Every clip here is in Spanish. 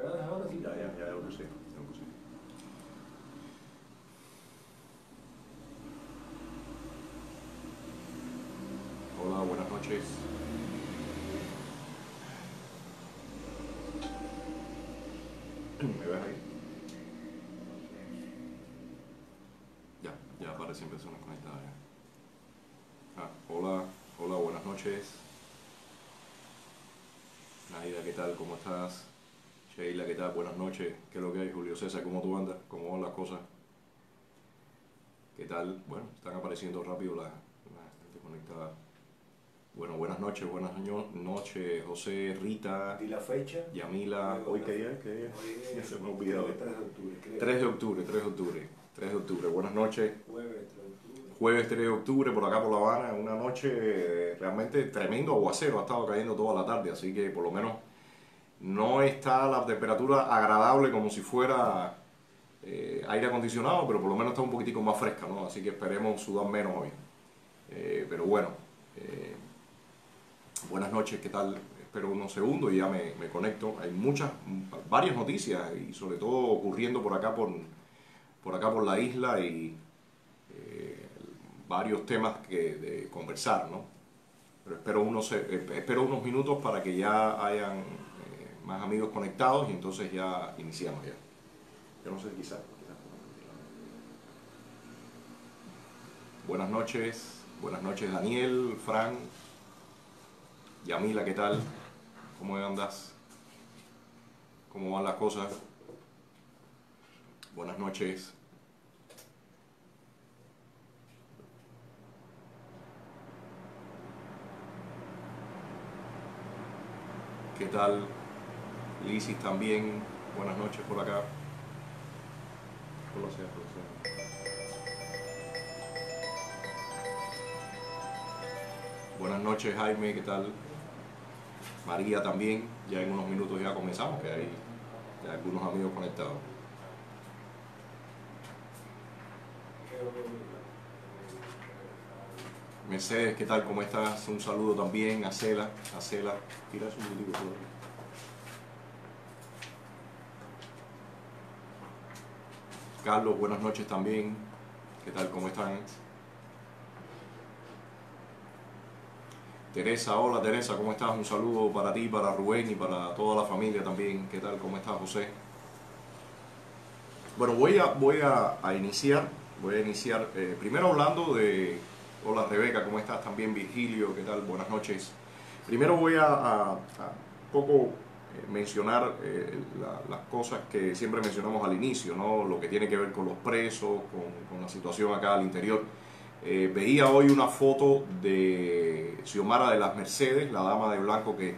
Ahora sí. Ya lo puse. Hola, buenas noches. ¿Me ves ahí? Ya aparecen personas conectadas ya. Hola, buenas noches. Naida, ¿qué tal? ¿Cómo estás? Sheila, ¿qué tal? Buenas noches. ¿Qué es lo que hay? Julio César, ¿cómo tú andas? ¿Cómo van las cosas? ¿Qué tal? Bueno, están apareciendo rápido la gente conectada. Bueno, buenas noches, noches, José, Rita. ¿Y la fecha? Yamila. ¿Hoy qué día? Hoy Ya se me ha olvidado. 3 de octubre, creo. 3 de octubre, 3 de octubre. Buenas noches. Jueves 3 de octubre. Jueves 3 de octubre por acá por La Habana, una noche realmente tremendo aguacero, ha estado cayendo toda la tarde, así que por lo menos no está la temperatura agradable como si fuera aire acondicionado, pero por lo menos está un poquitico más fresca, ¿no? Así que esperemos sudar menos hoy. Pero bueno, buenas noches, ¿qué tal? Espero unos segundos y ya me conecto. Hay varias noticias y sobre todo ocurriendo por acá por la isla y varios temas de conversar, ¿no? Pero espero unos minutos para que ya hayan más amigos conectados y entonces ya iniciamos ya. Yo no sé, quizás. Buenas noches Daniel, Fran, Yamila, ¿qué tal? ¿Cómo andas? ¿Cómo van las cosas? Buenas noches. ¿Qué tal? Lisis también, buenas noches por acá. Por lo sea. Buenas noches Jaime, ¿qué tal? María también, ya en unos minutos ya comenzamos, que hay ya algunos amigos conectados. Mercedes, ¿qué tal? ¿Cómo estás? Un saludo también a Cela. Tira eso un minutico todavía. Carlos, buenas noches también. ¿Qué tal? ¿Cómo están? Teresa, hola Teresa, ¿cómo estás? Un saludo para ti, para Rubén y para toda la familia también. ¿Qué tal? ¿Cómo estás, José? Bueno, voy a iniciar primero hablando de... Hola Rebeca, ¿cómo estás? También Virgilio, ¿qué tal? Buenas noches. Primero voy a poco mencionar las cosas que siempre mencionamos al inicio, ¿no? Lo que tiene que ver con los presos, con la situación acá al interior. Veía hoy una foto de Xiomara de las Mercedes, la dama de blanco que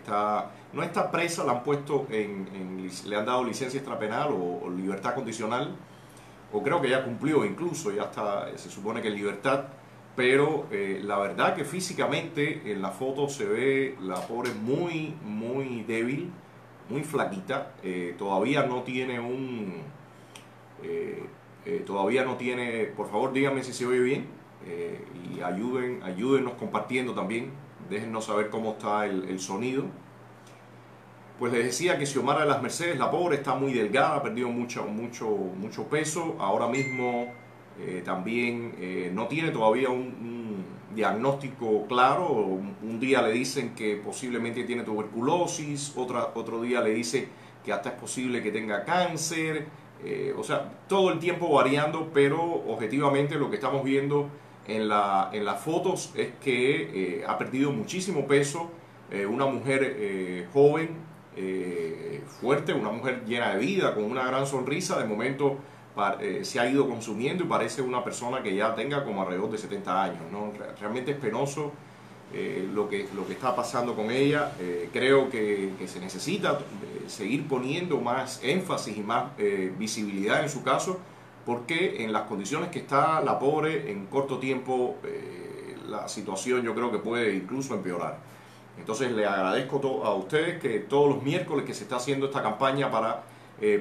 no está presa, la han puesto le han dado licencia extrapenal o libertad condicional, o creo que ya cumplió incluso, ya está, se supone que en libertad, pero la verdad que físicamente en la foto se ve la pobre muy, muy débil, muy flaquita, todavía no tiene por favor díganme si se oye bien. Y ayúdennos compartiendo también, déjennos saber cómo está el sonido. Pues les decía que Xiomara de las Mercedes, la pobre, está muy delgada, ha perdido mucho peso, ahora mismo también no tiene todavía un diagnóstico claro, un día le dicen que posiblemente tiene tuberculosis, otro día le dicen que hasta es posible que tenga cáncer, o sea, todo el tiempo variando, pero objetivamente lo que estamos viendo en las fotos es que ha perdido muchísimo peso, una mujer joven, fuerte, una mujer llena de vida, con una gran sonrisa, de momento se ha ido consumiendo y parece una persona que ya tenga como alrededor de 70 años, ¿no? Realmente es penoso lo que está pasando con ella. Creo que se necesita seguir poniendo más énfasis y más visibilidad en su caso, porque en las condiciones que está la pobre, en corto tiempo la situación yo creo que puede incluso empeorar. Entonces le agradezco a ustedes que todos los miércoles que se está haciendo esta campaña para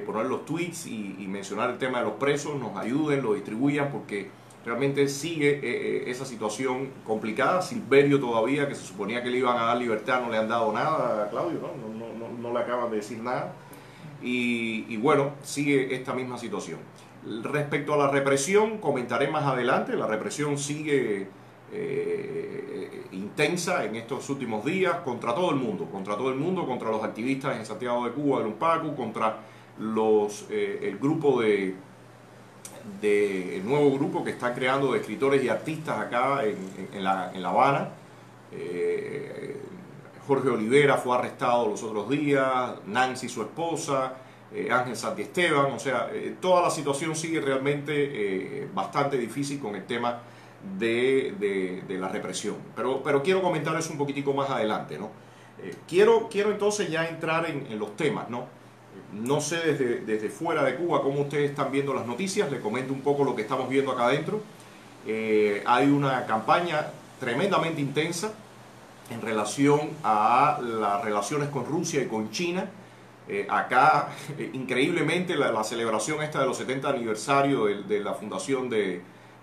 poner los tweets y mencionar el tema de los presos, nos ayuden, lo distribuyan, porque realmente sigue esa situación complicada. Silverio todavía, que se suponía que le iban a dar libertad, no le han dado nada a Claudio, no le acaban de decir nada. y bueno, sigue esta misma situación. Respecto a la represión, comentaré más adelante. La represión sigue intensa en estos últimos días contra todo el mundo, contra los activistas en Santiago de Cuba, del UNPACU, contra el grupo el nuevo grupo que está creando de escritores y artistas acá en La Habana. Jorge Olivera fue arrestado los otros días, Nancy, su esposa, Ángel Santiesteban, o sea, toda la situación sigue realmente bastante difícil con el tema de la represión. Pero quiero comentar eso un poquitico más adelante, ¿no? Quiero entonces ya entrar en los temas, ¿no? No sé desde fuera de Cuba cómo ustedes están viendo las noticias, les comento un poco lo que estamos viendo acá adentro. Hay una campaña tremendamente intensa en relación a las relaciones con Rusia y con China. Acá, increíblemente, la celebración esta de los 70 aniversarios de la fundación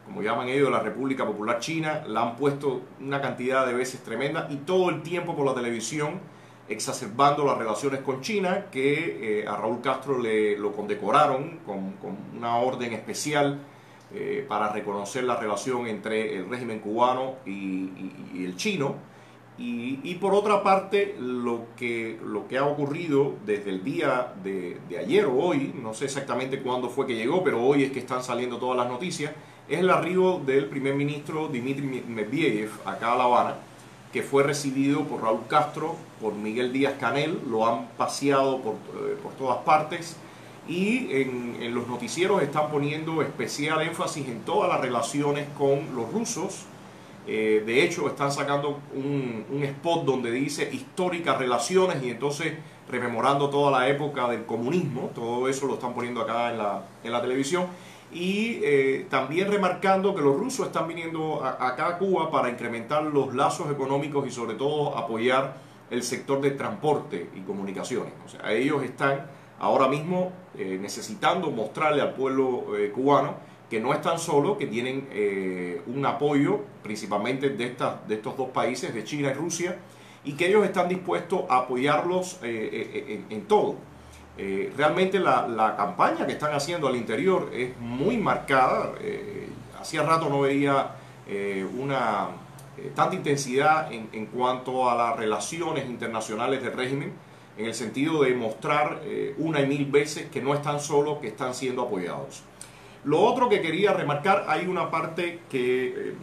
como llaman ellos, de la República Popular China, la han puesto una cantidad de veces tremenda y todo el tiempo por la televisión exacerbando las relaciones con China, que a Raúl Castro lo condecoraron con una orden especial para reconocer la relación entre el régimen cubano y el chino. Y por otra parte, lo que ha ocurrido desde el día de ayer o hoy, no sé exactamente cuándo fue que llegó, pero hoy es que están saliendo todas las noticias, es el arribo del primer ministro Dmitry Medvedev acá a La Habana, que fue recibido por Raúl Castro, por Miguel Díaz-Canel, lo han paseado por todas partes, y en los noticieros están poniendo especial énfasis en todas las relaciones con los rusos. De hecho, están sacando un spot donde dice históricas relaciones y entonces rememorando toda la época del comunismo. Todo eso lo están poniendo acá en la televisión. Y también remarcando que los rusos están viniendo acá a Cuba para incrementar los lazos económicos y sobre todo apoyar el sector de transporte y comunicaciones. O sea, ellos están ahora mismo necesitando mostrarle al pueblo cubano que no están solos, que tienen un apoyo principalmente de estos dos países, de China y Rusia, y que ellos están dispuestos a apoyarlos en todo. Realmente la campaña que están haciendo al interior es muy marcada. Hacía rato no veía tanta intensidad en cuanto a las relaciones internacionales del régimen, en el sentido de mostrar una y mil veces que no están solos, que están siendo apoyados. Lo otro que quería remarcar, hay una parte que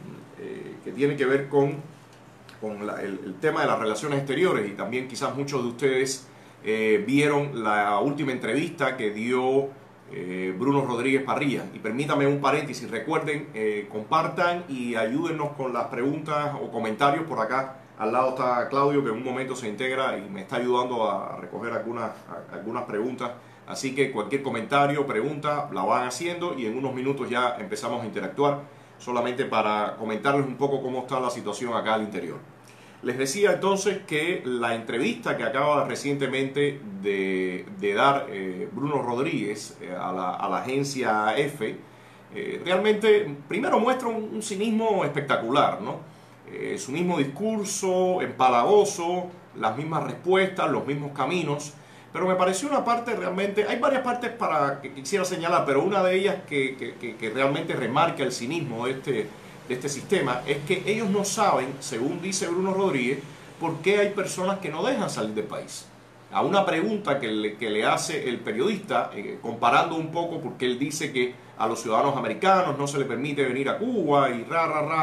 tiene que ver con el tema de las relaciones exteriores, y también quizás muchos de ustedes vieron la última entrevista que dio Bruno Rodríguez Parrilla. Y permítame un paréntesis, recuerden, compartan y ayúdennos con las preguntas o comentarios. Por acá al lado está Claudio, que en un momento se integra y me está ayudando a recoger algunas preguntas. Así que cualquier comentario, pregunta, la van haciendo y en unos minutos ya empezamos a interactuar, solamente para comentarles un poco cómo está la situación acá al interior. Les decía entonces que la entrevista que acaba recientemente de dar Bruno Rodríguez a la agencia EFE, realmente primero muestra un cinismo espectacular, ¿no? Su mismo discurso, empalagoso, las mismas respuestas, los mismos caminos. Pero me pareció una parte realmente, hay varias partes que quisiera señalar, pero una de ellas que realmente remarca el cinismo de este sistema es que ellos no saben, según dice Bruno Rodríguez, por qué hay personas que no dejan salir del país. A una pregunta que le hace el periodista, comparando un poco, porque él dice que a los ciudadanos americanos no se les permite venir a Cuba y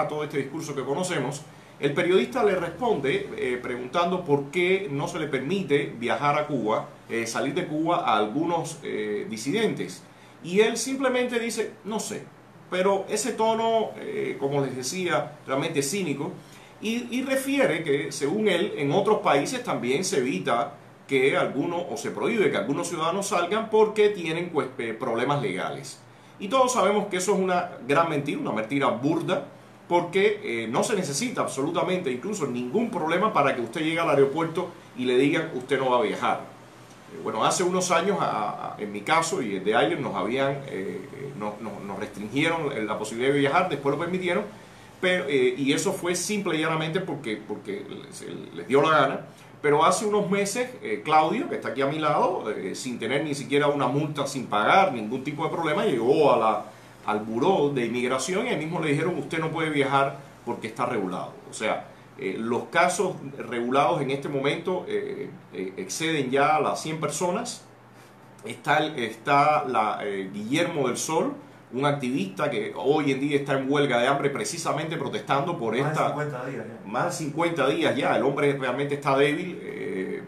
todo este discurso que conocemos, el periodista le responde preguntando por qué no se le permite viajar a Cuba, salir de Cuba a algunos disidentes. Y él simplemente dice, no sé, pero ese tono, como les decía, realmente cínico, y refiere que, según él, en otros países también se evita que algunos, o se prohíbe que algunos ciudadanos salgan porque tienen pues, problemas legales. Y todos sabemos que eso es una gran mentira, una mentira burda, porque no se necesita absolutamente incluso ningún problema para que usted llegue al aeropuerto y le digan usted no va a viajar. Bueno, hace unos años, en mi caso y el de alguien, nos restringieron la posibilidad de viajar, después lo permitieron, y eso fue simple y llanamente porque les dio la gana. Pero hace unos meses, Claudio, que está aquí a mi lado, sin tener ni siquiera una multa, sin pagar ningún tipo de problema, llegó al buró de inmigración y ahí mismo le dijeron: usted no puede viajar porque está regulado. O sea, los casos regulados en este momento exceden ya a las 100 personas. Está Guillermo del Sol, un activista que hoy en día está en huelga de hambre precisamente protestando por Más de 50 días ya. Más de 50 días ya. El hombre realmente está débil.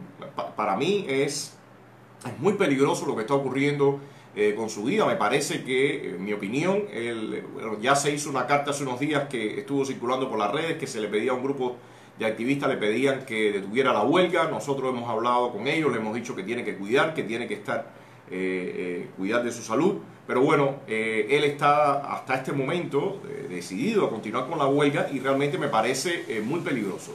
Para mí es muy peligroso lo que está ocurriendo con su vida. Me parece que, en mi opinión, ya se hizo una carta hace unos días que estuvo circulando por las redes, que se le pedía a un grupo de activistas, le pedían que detuviera la huelga. Nosotros hemos hablado con ellos, le hemos dicho que tiene que cuidar, que tiene que cuidar de su salud. Pero bueno, él está hasta este momento decidido a continuar con la huelga y realmente me parece muy peligroso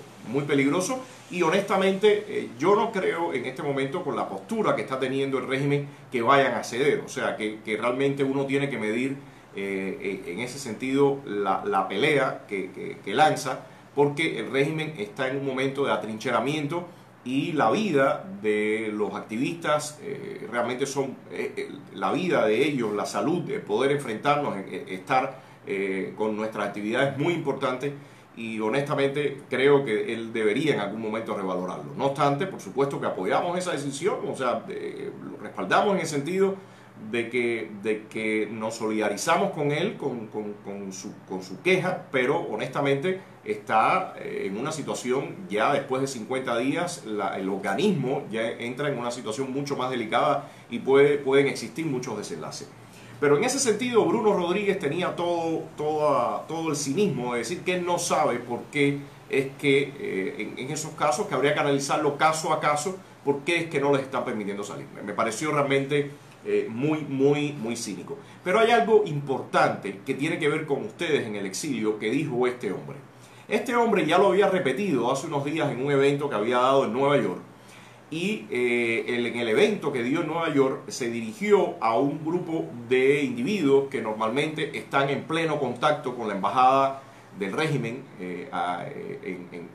y honestamente yo no creo en este momento, con la postura que está teniendo el régimen, que vayan a ceder. O sea, que realmente uno tiene que medir en ese sentido la pelea que lanza, porque el régimen está en un momento de atrincheramiento y la vida de los activistas realmente son la vida de ellos, la salud, de poder enfrentarnos, estar con nuestras actividades muy importantes, y honestamente creo que él debería en algún momento revalorarlo. No obstante, por supuesto que apoyamos esa decisión, o sea, lo respaldamos en el sentido de que nos solidarizamos con él, con su queja, pero honestamente está en una situación ya después de 50 días, el organismo ya entra en una situación mucho más delicada y pueden existir muchos desenlaces. Pero en ese sentido, Bruno Rodríguez tenía todo el cinismo de decir que él no sabe por qué es que en esos casos, que habría que analizarlo caso a caso, por qué es que no les están permitiendo salir. Me pareció realmente muy cínico. Pero hay algo importante que tiene que ver con ustedes en el exilio que dijo este hombre. Este hombre ya lo había repetido hace unos días en un evento que había dado en Nueva York. Y en el evento que dio en Nueva York se dirigió a un grupo de individuos que normalmente están en pleno contacto con la embajada del régimen,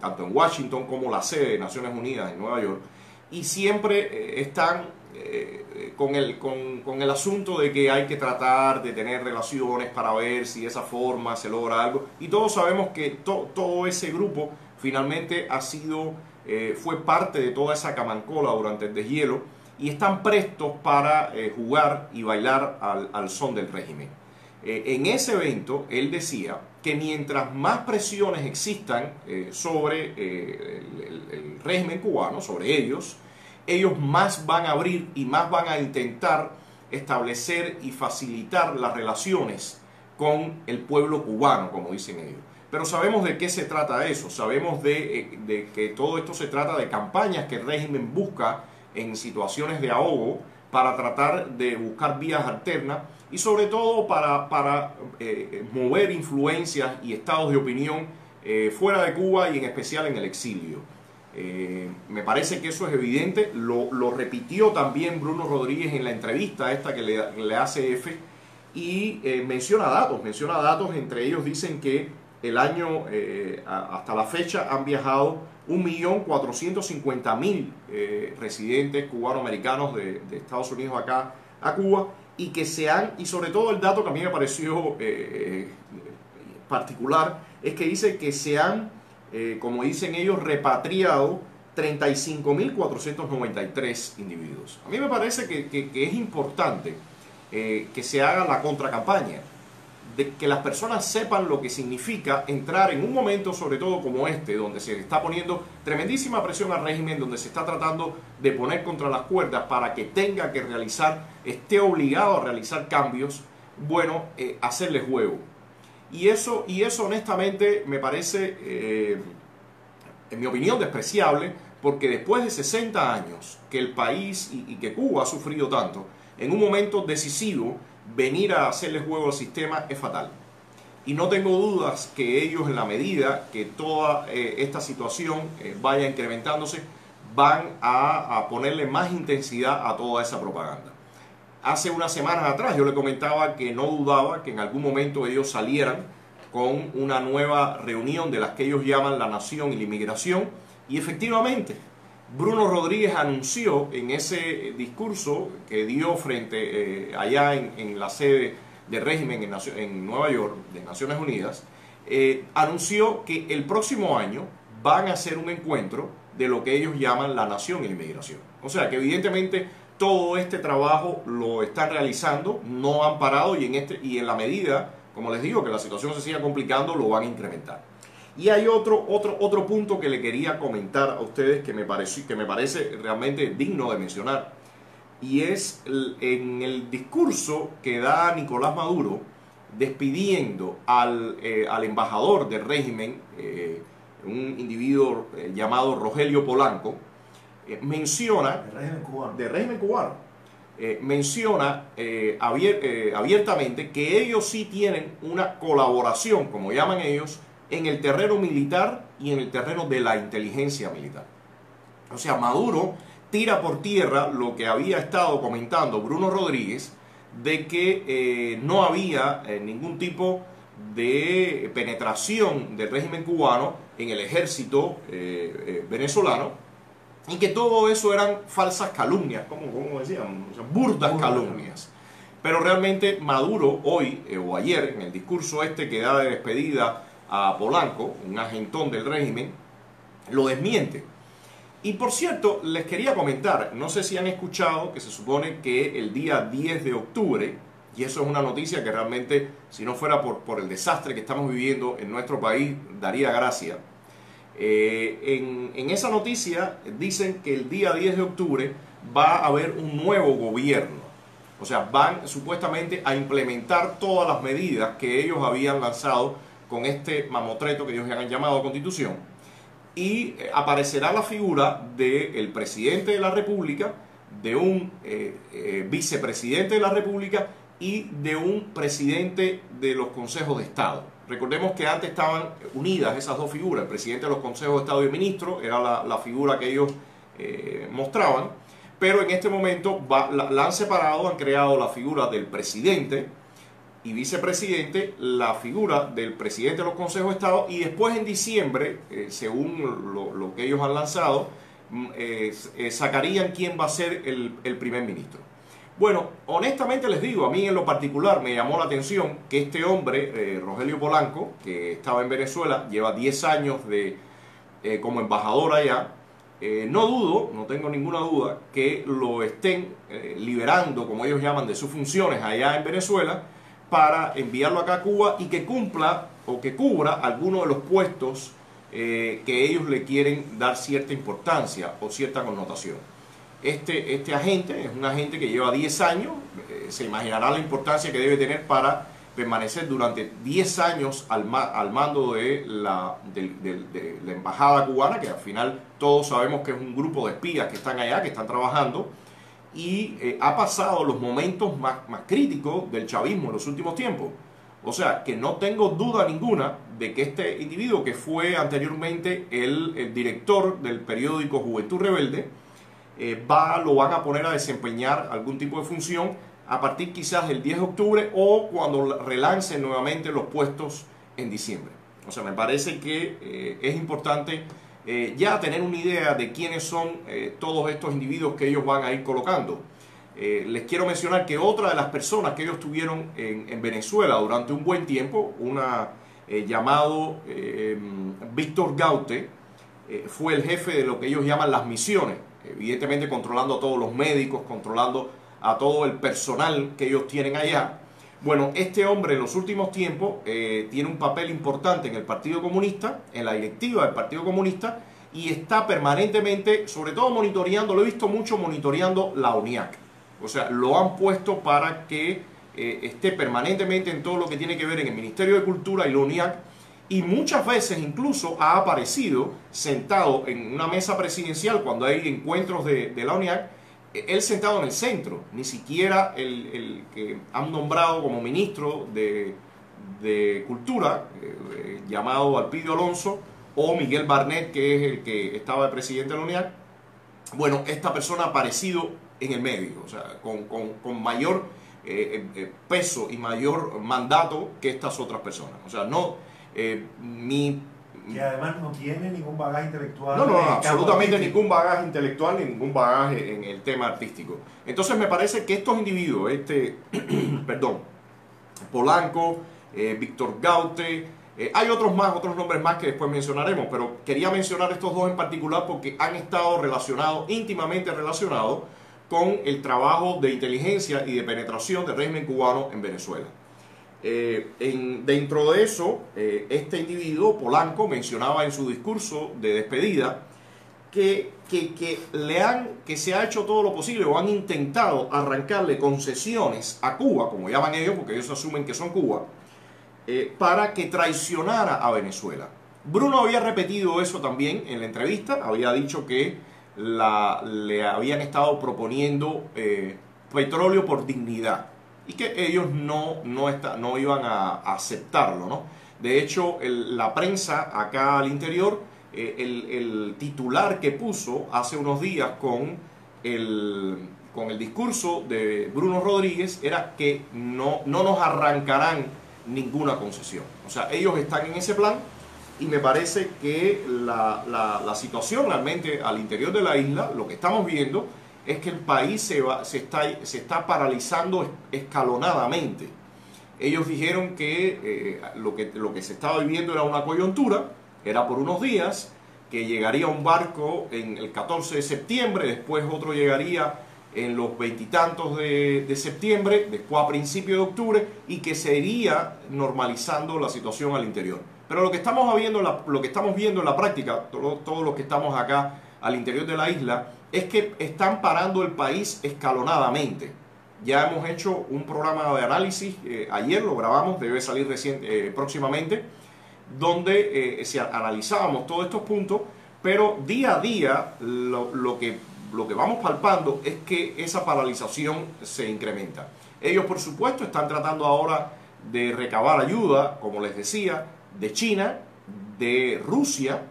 tanto en Washington como la sede de Naciones Unidas en Nueva York, y siempre están con el asunto de que hay que tratar de tener relaciones para ver si de esa forma se logra algo. Y todos sabemos que todo ese grupo finalmente fue parte de toda esa camancola durante el deshielo y están prestos para jugar y bailar al son del régimen. En ese evento él decía que mientras más presiones existan sobre el régimen cubano, sobre ellos más van a abrir y más van a intentar establecer y facilitar las relaciones con el pueblo cubano, como dicen ellos. Pero sabemos de qué se trata eso, sabemos de que todo esto se trata de campañas que el régimen busca en situaciones de ahogo para tratar de buscar vías alternas y sobre todo para mover influencias y estados de opinión fuera de Cuba y en especial en el exilio. Me parece que eso es evidente, lo repitió también Bruno Rodríguez en la entrevista esta que le hace F y menciona datos, entre ellos dicen que el año, hasta la fecha, han viajado 1.450.000 residentes cubanoamericanos de Estados Unidos acá a Cuba, y sobre todo el dato que a mí me pareció particular, es que dice que se han, como dicen ellos, repatriado 35.493 individuos. A mí me parece que es importante que se haga la contracampaña, de que las personas sepan lo que significa entrar en un momento, sobre todo como este, donde se está poniendo tremendísima presión al régimen, donde se está tratando de poner contra las cuerdas para que tenga que esté obligado a realizar cambios, bueno, hacerle juego. Y eso honestamente me parece, en mi opinión, despreciable, porque después de 60 años que el país y que Cuba ha sufrido tanto, en un momento decisivo, venir a hacerle juego al sistema es fatal. Y no tengo dudas que ellos, en la medida que toda esta situación vaya incrementándose, van a ponerle más intensidad a toda esa propaganda. Hace unas semanas atrás yo le comentaba que no dudaba que en algún momento ellos salieran con una nueva reunión de las que ellos llaman la nación y la inmigración, y efectivamente Bruno Rodríguez anunció en ese discurso que dio frente allá en la sede del régimen en Nueva York, de Naciones Unidas, anunció que el próximo año van a hacer un encuentro de lo que ellos llaman la nación y la inmigración. O sea que evidentemente todo este trabajo lo están realizando, no han parado y en la medida, como les digo, que la situación se siga complicando, lo van a incrementar. Y hay otro punto que le quería comentar a ustedes que me parece realmente digno de mencionar. Y es en el discurso que da Nicolás Maduro despidiendo al embajador del régimen, un individuo llamado Rogelio Polanco, menciona... Del régimen cubano. Menciona abiertamente que ellos sí tienen una colaboración, como llaman ellos, en el terreno militar y en el terreno de la inteligencia militar. O sea, Maduro tira por tierra lo que había estado comentando Bruno Rodríguez, de que no había ningún tipo de penetración del régimen cubano en el ejército venezolano, y que todo eso eran falsas calumnias, como decían, o sea, burdas calumnias. Pero realmente Maduro hoy o ayer, en el discurso que da de despedida a Polanco, un agentón del régimen, lo desmiente. Y por cierto, les quería comentar, no sé si han escuchado que se supone que el día 10 de octubre, y eso es una noticia que realmente, si no fuera por el desastre que estamos viviendo en nuestro país, daría gracia. En esa noticia dicen que el día 10 de octubre va a haber un nuevo gobierno. O sea, van supuestamente a implementar todas las medidas que ellos habían lanzado con este mamotreto que ellos han llamado Constitución, y aparecerá la figura del presidente de la República, de un vicepresidente de la República y de un presidente de los consejos de Estado. Recordemos que antes estaban unidas esas dos figuras, el presidente de los consejos de Estado y el ministro, era la figura que ellos mostraban, pero en este momento la han separado, han creado la figura del presidente y vicepresidente, la figura del presidente de los consejos de Estado, y después en diciembre, según lo que ellos han lanzado, sacarían quién va a ser el primer ministro. Bueno, honestamente les digo, a mí en lo particular me llamó la atención que este hombre, Rogelio Polanco, que estaba en Venezuela, lleva 10 años como embajador allá, no tengo ninguna duda que lo estén liberando, como ellos llaman, de sus funciones allá en Venezuela, para enviarlo acá a Cuba y que cumpla o que cubra alguno de los puestos que ellos le quieren dar cierta importancia o cierta connotación. Este agente es un agente que lleva 10 años, se imaginará la importancia que debe tener para permanecer durante 10 años al mando de la embajada cubana, que al final todos sabemos que es un grupo de espías que están allá, que están trabajando, y ha pasado los momentos más críticos del chavismo en los últimos tiempos. O sea, que no tengo duda ninguna de que este individuo, que fue anteriormente el director del periódico Juventud Rebelde, lo van a poner a desempeñar algún tipo de función a partir quizás del 10 de octubre o cuando relancen nuevamente los puestos en diciembre. O sea, me parece que es importante ya tener una idea de quiénes son todos estos individuos que ellos van a ir colocando. Les quiero mencionar que otra de las personas que ellos tuvieron en Venezuela durante un buen tiempo, llamado Víctor Gaute, fue el jefe de lo que ellos llaman las misiones, evidentemente controlando a todos los médicos, controlando a todo el personal que ellos tienen allá. Bueno, este hombre en los últimos tiempos tiene un papel importante en el Partido Comunista, en la directiva del Partido Comunista, y está permanentemente, sobre todo monitoreando, lo he visto mucho monitoreando la ONIAC. O sea, lo han puesto para que esté permanentemente en todo lo que tiene que ver en el Ministerio de Cultura y la ONIAC, y muchas veces incluso ha aparecido sentado en una mesa presidencial cuando hay encuentros de la ONIAC, él sentado en el centro, ni siquiera el que han nombrado como ministro de Cultura, llamado Alpidio Alonso, o Miguel Barnett, que es el que estaba de presidente de la ONIAC. Bueno, esta persona ha aparecido en el medio, o sea, con mayor peso y mayor mandato que estas otras personas. O sea, no, mi Que además no tiene ningún bagaje intelectual. No, absolutamente ningún bagaje intelectual ni ningún bagaje en el tema artístico. Entonces me parece que estos individuos, perdón, Polanco, Víctor Gaute, hay otros nombres más que después mencionaremos, pero quería mencionar estos dos en particular porque han estado relacionados, íntimamente relacionados, con el trabajo de inteligencia y de penetración del régimen cubano en Venezuela. Dentro de eso, este individuo, Polanco, mencionaba en su discurso de despedida que se ha hecho todo lo posible o han intentado arrancarle concesiones a Cuba, como llaman ellos, porque ellos asumen que son Cuba, para que traicionara a Venezuela. Bruno había repetido eso también en la entrevista, había dicho que le habían estado proponiendo petróleo por dignidad y que ellos no iban a aceptarlo, ¿no? De hecho, la prensa acá al interior, el titular que puso hace unos días con el discurso de Bruno Rodríguez era que no nos arrancarán ninguna concesión. O sea, ellos están en ese plan y me parece que la situación realmente al interior de la isla, lo que estamos viendo es que el país se está paralizando escalonadamente. Ellos dijeron que lo que se estaba viviendo era una coyuntura, era por unos días, que llegaría un barco en el 14 de septiembre, después otro llegaría en los veintitantos de septiembre, después a principios de octubre, y que se iría normalizando la situación al interior. Pero lo que estamos viendo en la práctica, todos los que estamos acá al interior de la isla, es que están parando el país escalonadamente. Ya hemos hecho un programa de análisis, ayer lo grabamos, debe salir próximamente, donde analizábamos todos estos puntos, pero día a día lo que vamos palpando es que esa paralización se incrementa. Ellos, por supuesto, están tratando ahora de recabar ayuda, como les decía, de China, de Rusia,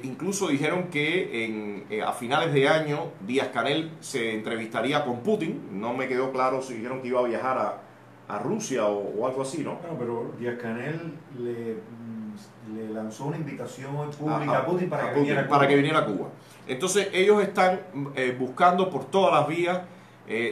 incluso dijeron que a finales de año Díaz-Canel se entrevistaría con Putin. No me quedó claro si dijeron que iba a viajar a Rusia o algo así, ¿no? No, pero Díaz-Canel le lanzó una invitación pública a Putin para que viniera a Cuba. Entonces ellos están buscando por todas las vías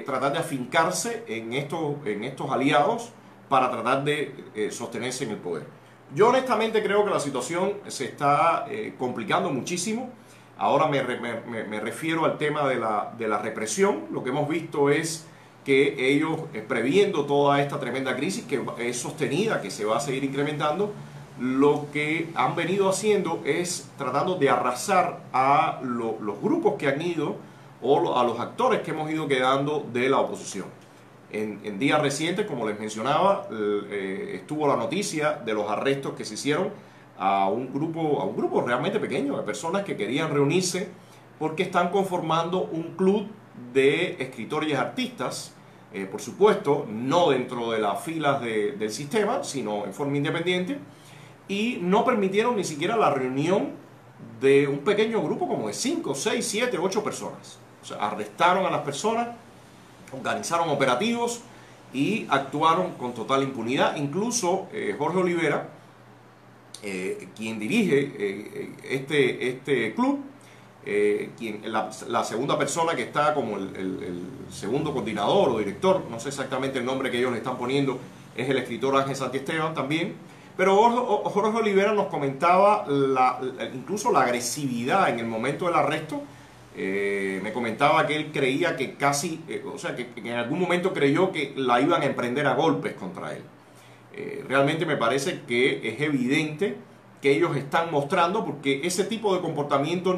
tratar de afincarse en estos aliados para tratar de sostenerse en el poder. Yo honestamente creo que la situación se está complicando muchísimo. Ahora me refiero al tema de la represión. Lo que hemos visto es que ellos, previendo toda esta tremenda crisis que es sostenida, que se va a seguir incrementando, lo que han venido haciendo es tratando de arrasar a los grupos que han ido o a los actores que hemos ido quedando de la oposición. En días recientes, como les mencionaba, estuvo la noticia de los arrestos que se hicieron a un grupo realmente pequeño de personas que querían reunirse porque están conformando un club de escritores y artistas, por supuesto, no dentro de las filas del sistema, sino en forma independiente, y no permitieron ni siquiera la reunión de un pequeño grupo como de 5, 6, 7, 8 personas. O sea, arrestaron a las personas, organizaron operativos y actuaron con total impunidad. Incluso Jorge Olivera, quien dirige este club, la segunda persona que está como el segundo coordinador o director, no sé exactamente el nombre que ellos le están poniendo, es el escritor Ángel Santiesteban también. Pero Jorge Olivera nos comentaba incluso la agresividad en el momento del arresto. Me comentaba que él creía que que en algún momento creyó que la iban a emprender a golpes contra él. Realmente me parece que es evidente que ellos están mostrando, porque ese tipo de comportamiento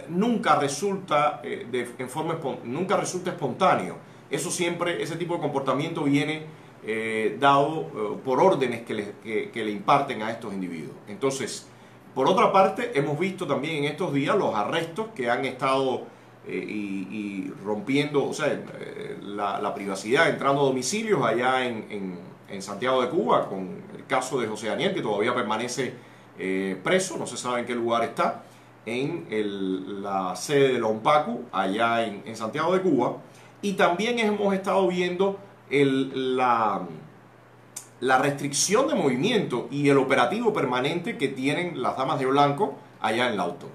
nunca resulta espontáneo. Ese tipo de comportamiento viene dado por órdenes que le imparten a estos individuos. Entonces, por otra parte, hemos visto también en estos días los arrestos que han estado y rompiendo, la privacidad, entrando a domicilios allá en Santiago de Cuba, con el caso de José Daniel, que todavía permanece preso, no se sabe en qué lugar está, en la sede de la ONPACU, allá en Santiago de Cuba. Y también hemos estado viendo la restricción de movimiento y el operativo permanente que tienen las damas de blanco allá en Lawton.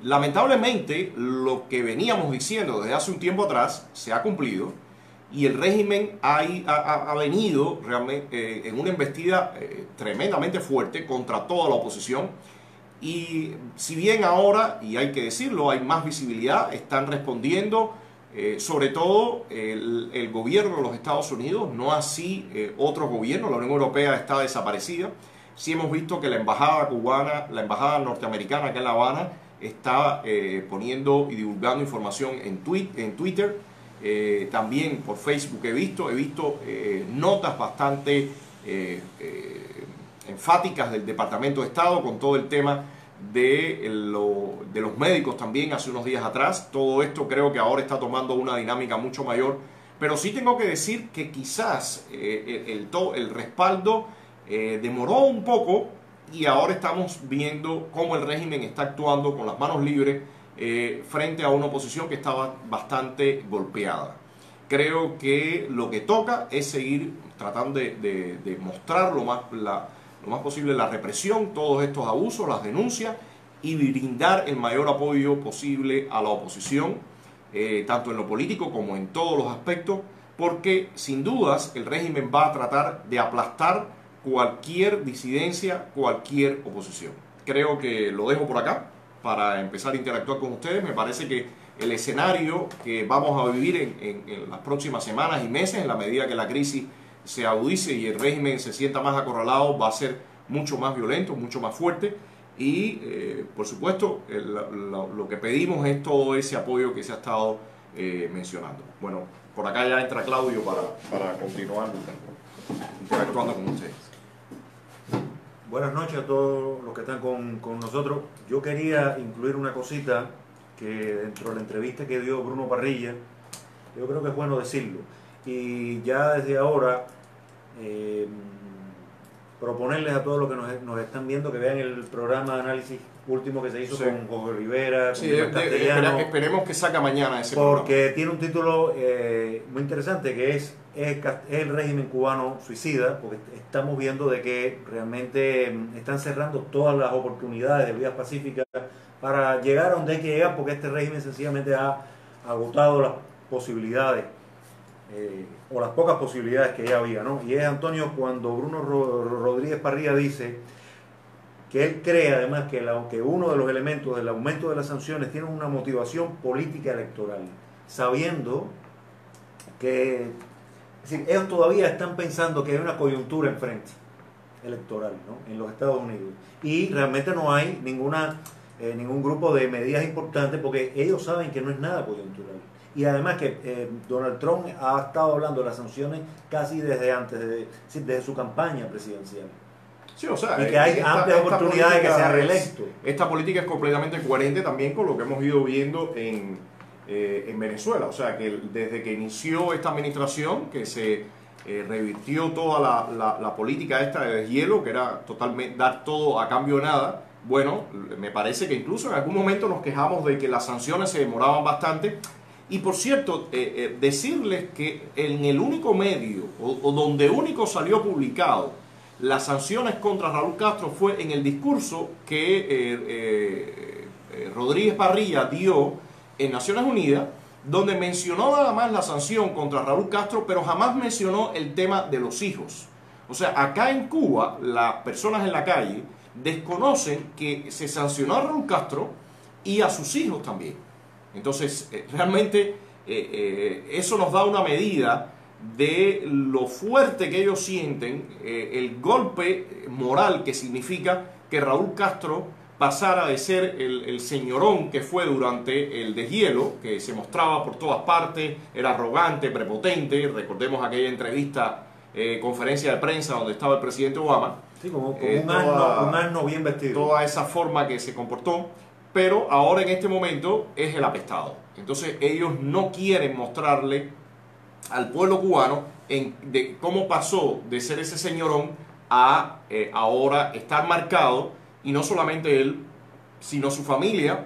Lamentablemente, lo que veníamos diciendo desde hace un tiempo atrás se ha cumplido y el régimen ha venido realmente en una embestida tremendamente fuerte contra toda la oposición. Y si bien ahora, y hay que decirlo, hay más visibilidad, están respondiendo, sobre todo el gobierno de los Estados Unidos, no así otros gobiernos. La Unión Europea está desaparecida. Sí hemos visto que la embajada cubana, la embajada norteamericana acá en La Habana, está poniendo y divulgando información en Twitter, también por Facebook he visto notas bastante enfáticas del Departamento de Estado con todo el tema de los médicos también hace unos días atrás. Todo esto creo que ahora está tomando una dinámica mucho mayor, pero sí tengo que decir que quizás el respaldo demoró un poco y ahora estamos viendo cómo el régimen está actuando con las manos libres frente a una oposición que estaba bastante golpeada. Creo que lo que toca es seguir tratando de mostrar lo más posible la represión, todos estos abusos, las denuncias y brindar el mayor apoyo posible a la oposición, tanto en lo político como en todos los aspectos, porque sin dudas el régimen va a tratar de aplastar cualquier disidencia, cualquier oposición. Creo que lo dejo por acá para empezar a interactuar con ustedes. Me parece que el escenario que vamos a vivir en las próximas semanas y meses, en la medida que la crisis se agudice y el régimen se sienta más acorralado, va a ser mucho más violento, mucho más fuerte y por supuesto lo que pedimos es todo ese apoyo que se ha estado mencionando. Bueno, por acá ya entra Claudio para continuar interactuando con ustedes. Buenas noches a todos los que están con nosotros. Yo quería incluir una cosita que dentro de la entrevista que dio Bruno Parrilla, yo creo que es bueno decirlo. Y ya desde ahora proponerles a todos los que nos están viendo que vean el programa de análisis último que se hizo con Jorge Rivera, sí, esperemos que saque mañana ese porque programa. Tiene un título muy interesante que es el régimen cubano suicida, porque estamos viendo de que realmente están cerrando todas las oportunidades de vías pacíficas para llegar a donde hay que llegar, porque este régimen sencillamente ha agotado las posibilidades o las pocas posibilidades que ya había, ¿no? Y es, Antonio, cuando Bruno Rodríguez Parrilla dice que él cree además que uno de los elementos del aumento de las sanciones tiene una motivación política electoral, sabiendo que, es decir, ellos todavía están pensando que hay una coyuntura enfrente electoral, ¿no?, en los Estados Unidos, y realmente no hay ningún grupo de medidas importantes porque ellos saben que no es nada coyuntural. Y además que Donald Trump ha estado hablando de las sanciones casi desde antes, desde su campaña presidencial. Sí, o sea, y que hay amplias oportunidades de que sea reelecto. Esta política es completamente coherente también con lo que hemos ido viendo en Venezuela. O sea, que desde que inició esta administración, que se revirtió toda la política esta de deshielo, que era totalmente dar todo a cambio de nada. Bueno, me parece que incluso en algún momento nos quejamos de que las sanciones se demoraban bastante. Y por cierto, decirles que en el único medio, o donde único salió publicado las sanciones contra Raúl Castro fue en el discurso que Rodríguez Parrilla dio en Naciones Unidas, donde mencionó nada más la sanción contra Raúl Castro, pero jamás mencionó el tema de los hijos. O sea, acá en Cuba, las personas en la calle desconocen que se sancionó a Raúl Castro y a sus hijos también. Entonces, realmente eso nos da una medida de lo fuerte que ellos sienten, el golpe moral que significa que Raúl Castro pasara de ser el señorón que fue durante el deshielo, que se mostraba por todas partes, era arrogante, prepotente. Recordemos aquella entrevista, conferencia de prensa donde estaba el presidente Obama. Sí, como un asno bien vestido. Toda esa forma que se comportó, pero ahora en este momento es el apestado. Entonces ellos no quieren mostrarle al pueblo cubano de cómo pasó de ser ese señorón a ahora estar marcado, y no solamente él, sino su familia.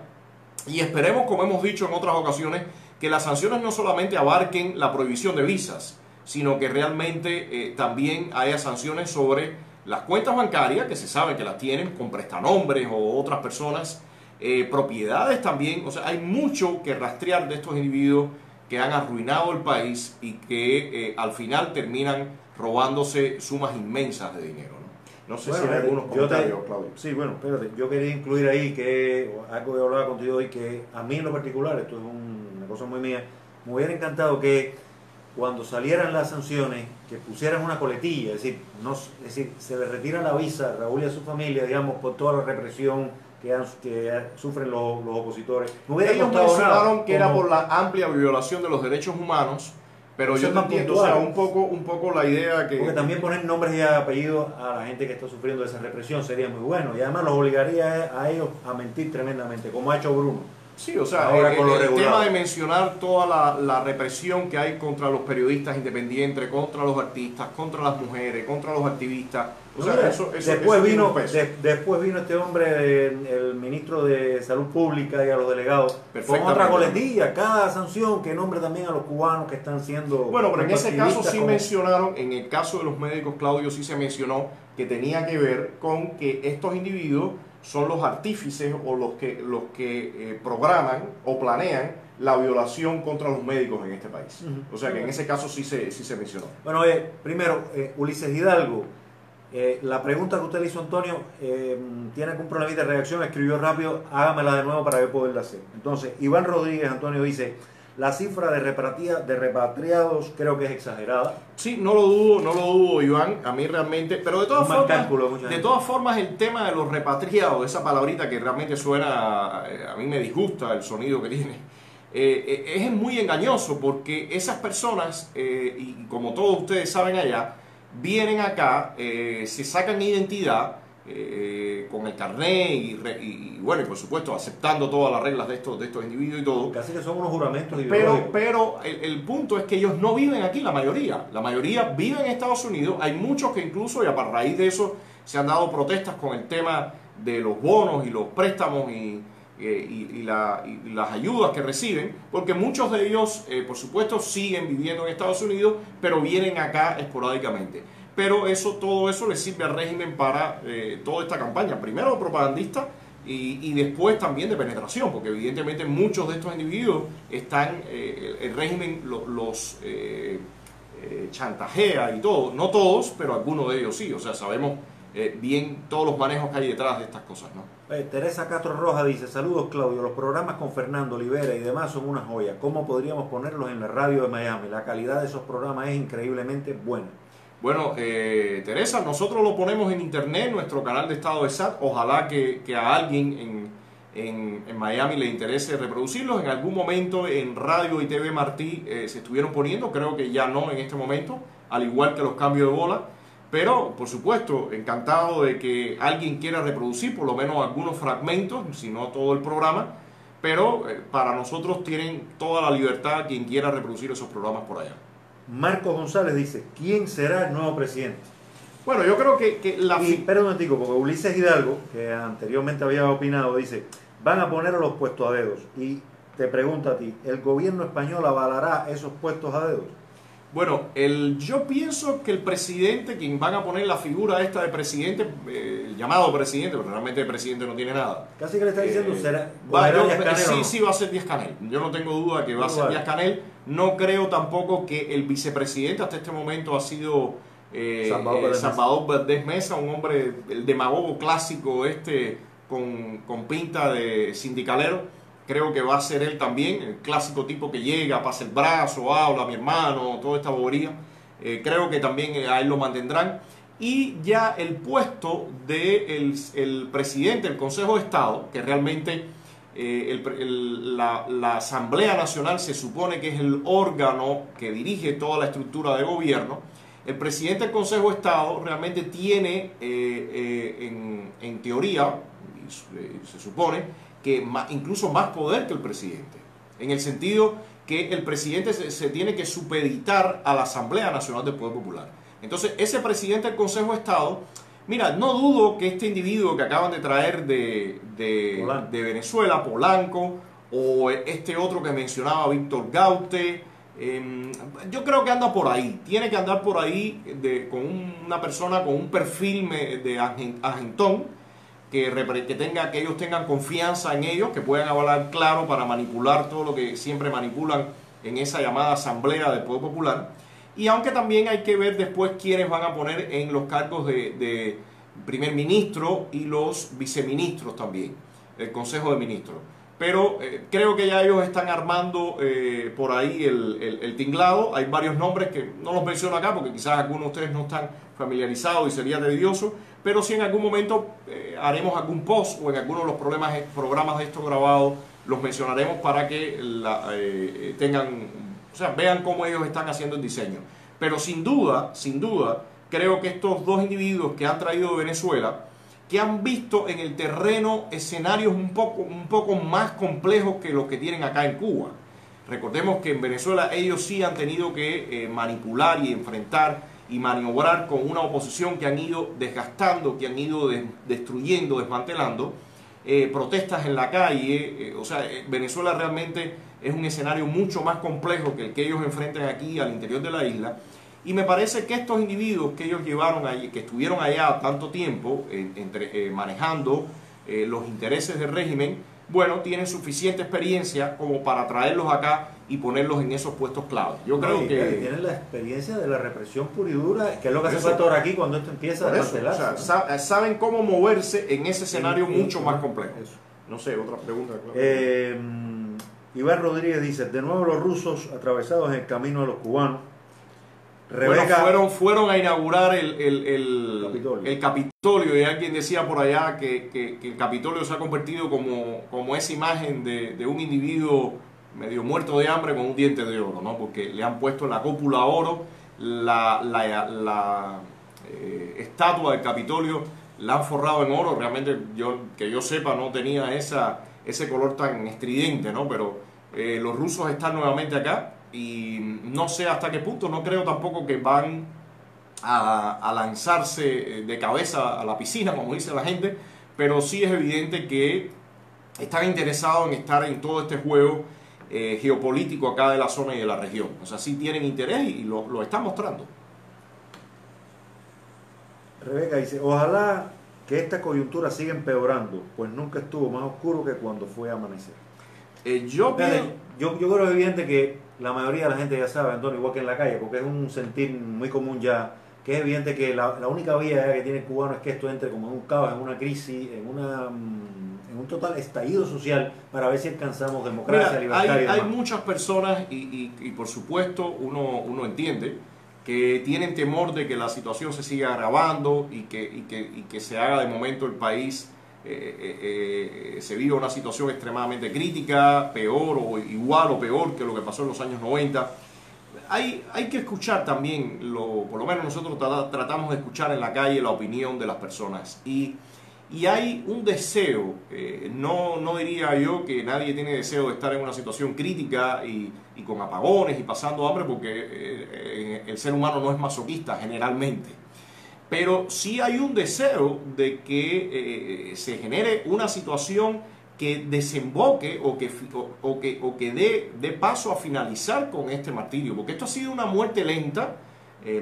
Y esperemos, como hemos dicho en otras ocasiones, que las sanciones no solamente abarquen la prohibición de visas, sino que realmente también haya sanciones sobre las cuentas bancarias, que se sabe que las tienen con prestanombres o otras personas, propiedades también. O sea, hay mucho que rastrear de estos individuos que han arruinado el país y que al final terminan robándose sumas inmensas de dinero, ¿no? No sé si hay algunos comentarios, Claudio. Sí, bueno, espérate, yo quería incluir ahí que algo que hablaba contigo hoy, que a mí en lo particular, esto es una cosa muy mía, me hubiera encantado que cuando salieran las sanciones, que pusieran una coletilla, es decir, se le retira la visa a Raúl y a su familia, digamos, por toda la represión que sufren los opositores. No hubiera Ellos costado mencionaron nada, que era por la amplia violación de los derechos humanos, pero Eso yo es no más entiendo, o sea, puntual. un poco la idea que... porque también poner nombres y apellidos a la gente que está sufriendo esa represión sería muy bueno, y además los obligaría a ellos a mentir tremendamente, como ha hecho Bruno. Sí, o sea, Ahora con lo el regulado. tema de mencionar toda la represión que hay contra los periodistas independientes, contra los artistas, contra las mujeres, contra los activistas. O sea, Mira, eso después tiene vino un peso. después vino este hombre, el ministro de Salud Pública, y a los delegados con Perfectamente. otra coletilla, cada sanción que nombre también a los cubanos que están siendo... Bueno, pero en ese caso activistas sí como- mencionaron, en el caso de los médicos, Claudio, sí se mencionó que tenía que ver con que estos individuos son los artífices o los que programan o planean la violación contra los médicos en este país. Ujú. O sea que en ese caso sí se mencionó. Bueno, primero, Ulises Hidalgo, la pregunta que usted le hizo a Antonio, ¿tiene algún problemita de reacción? Escribió rápido, hágamela de nuevo para yo poderla hacer. Entonces, Iván Rodríguez, Antonio dice, la cifra de repatriados creo que es exagerada. Sí, no lo dudo, Iván, a mí realmente, pero de todas Un mal formas, cálculo de mucha gente. el tema de los repatriados, esa palabrita que realmente suena, a mí me disgusta el sonido que tiene, es muy engañoso porque esas personas, y como todos ustedes saben allá, vienen acá, se sacan identidad con el carnet y bueno, y por supuesto aceptando todas las reglas de estos individuos y todo. Casi que son unos juramentos Pero ideológicos. el punto es que ellos no viven aquí, la mayoría vive en Estados Unidos. Hay muchos que incluso, y a raíz de eso, se han dado protestas con el tema de los bonos y los préstamos y las ayudas que reciben, porque muchos de ellos, por supuesto, siguen viviendo en Estados Unidos, pero vienen acá esporádicamente. Pero todo eso le sirve al régimen para toda esta campaña, primero propagandista y después también de penetración, porque evidentemente muchos de estos individuos están, el régimen los chantajea y todo, no todos, pero algunos de ellos sí, o sea, sabemos bien todos los manejos que hay detrás de estas cosas, ¿no? Teresa Castro Roja dice, saludos Claudio, los programas con Fernando Olivera y demás son una joya. ¿Cómo podríamos ponerlos en la radio de Miami? La calidad de esos programas es increíblemente buena. Bueno, Teresa, nosotros lo ponemos en internet, nuestro canal de estado de SAT. Ojalá que a alguien en Miami le interese reproducirlos. En algún momento en Radio y TV Martí se estuvieron poniendo, creo que ya no en este momento, al igual que los cambios de bola. Pero, por supuesto, encantado de que alguien quiera reproducir por lo menos algunos fragmentos, si no todo el programa. Pero para nosotros tienen toda la libertad quien quiera reproducir esos programas por allá. Marcos González dice, ¿quién será el nuevo presidente? Bueno, yo creo que la... Y espera un momentico, porque Ulises Hidalgo, que anteriormente había opinado, dice, van a poner a los puestos a dedos. Y te pregunto a ti, ¿el gobierno español avalará esos puestos a dedos? Bueno, yo pienso que el presidente, quien van a poner la figura esta de presidente, el llamado presidente, pero realmente el presidente no tiene nada. Casi que le está diciendo, será... Sí, va a ser Díaz-Canel. Yo no tengo duda que va a ser Díaz-Canel. No creo tampoco que el vicepresidente hasta este momento ha sido Salvador Valdés Mesa, un hombre, el demagogo clásico con pinta de sindicalero. Creo que va a ser él también, el clásico tipo que llega, pasa el brazo, habla, mi hermano, toda esta bobería. Creo que también a él lo mantendrán. Y ya el puesto del presidente del Consejo de Estado, que realmente la Asamblea Nacional se supone que es el órgano que dirige toda la estructura de gobierno. El presidente del Consejo de Estado realmente tiene, en teoría, se supone, que incluso más poder que el presidente, en el sentido que el presidente se tiene que supeditar a la Asamblea Nacional del Poder Popular. Entonces, ese presidente del Consejo de Estado, mira, no dudo que este individuo que acaban de traer de Venezuela, Polanco, o este otro que mencionaba, Víctor Gaute, Yo creo que anda por ahí, tiene que andar por ahí con una persona con un perfil de agentón, que ellos tengan confianza en ellos, que puedan hablar claro para manipular todo lo que siempre manipulan en esa llamada Asamblea del Poder Popular. Y aunque también hay que ver después quiénes van a poner en los cargos de primer ministro y los viceministros también, el Consejo de Ministros. Pero creo que ya ellos están armando por ahí el tinglado. Hay varios nombres que no los menciono acá porque quizás algunos de ustedes no están familiarizados y sería tedioso, pero si en algún momento haremos algún post o en alguno de los programas de estos grabados los mencionaremos para que vean cómo ellos están haciendo el diseño. Pero sin duda, creo que estos dos individuos que han traído de Venezuela, que han visto en el terreno escenarios un poco más complejos que los que tienen acá en Cuba. Recordemos que en Venezuela ellos sí han tenido que manipular y enfrentar y maniobrar con una oposición que han ido desgastando, que han ido destruyendo, desmantelando, protestas en la calle. Venezuela realmente es un escenario mucho más complejo que el que ellos enfrentan aquí al interior de la isla. Y me parece que estos individuos que ellos llevaron allí, que estuvieron allá tanto tiempo manejando los intereses del régimen, bueno, tienen suficiente experiencia como para traerlos acá y ponerlos en esos puestos clave. Yo creo que tienen la experiencia de la represión pura y dura, que es lo que hace falta ahora aquí cuando esto empieza a desmantelarse. Saben cómo moverse en ese escenario mucho más complejo. Eso. No sé, otra pregunta. Iván Rodríguez dice, de nuevo los rusos atravesados en el camino de los cubanos. Rebeca, fueron a inaugurar el Capitolio, y alguien decía por allá que el Capitolio se ha convertido como esa imagen de un individuo medio muerto de hambre con un diente de oro, ¿no? Porque le han puesto en la cúpula oro, la estatua del Capitolio la han forrado en oro. Realmente, que yo sepa, no tenía ese color tan estridente, ¿no? Pero los rusos están nuevamente acá. Y no sé hasta qué punto, no creo tampoco que van a lanzarse de cabeza a la piscina, como dice la gente, pero sí es evidente que están interesados en estar en todo este juego geopolítico acá de la zona y de la región. O sea, sí tienen interés y lo están mostrando. Rebeca dice, ojalá que esta coyuntura siga empeorando, pues nunca estuvo más oscuro que cuando fue a amanecer. Yo creo que es evidente que la mayoría de la gente ya sabe, Antonio, igual que en la calle, porque es un sentir muy común ya, que es evidente que la única vía que tiene el cubano es que esto entre como en un caos, en una crisis, en un total estallido social para ver si alcanzamos democracia, libertad. Hay muchas personas y por supuesto uno entiende que tienen temor de que la situación se siga agravando y que se haga de momento el país se vive una situación extremadamente crítica, peor o igual o peor que lo que pasó en los años 90. Hay que escuchar también, por lo menos nosotros tratamos de escuchar en la calle la opinión de las personas. Y hay un deseo, no diría yo que nadie tiene deseo de estar en una situación crítica y con apagones y pasando hambre, porque el ser humano no es masoquista generalmente. Pero sí hay un deseo de que se genere una situación que desemboque o que dé paso a finalizar con este martirio, porque esto ha sido una muerte lenta,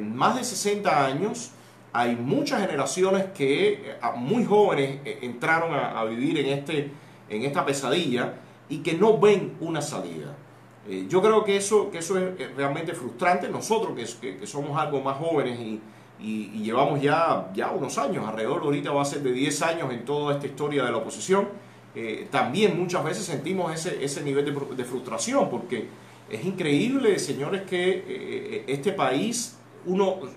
más de 60 años. Hay muchas generaciones que muy jóvenes entraron a vivir en esta pesadilla y que no ven una salida. Yo creo que eso es realmente frustrante. Nosotros que somos algo más jóvenes y llevamos ya unos años, alrededor ahorita va a ser de 10 años en toda esta historia de la oposición, también muchas veces sentimos ese nivel de frustración, porque es increíble, señores, que este país,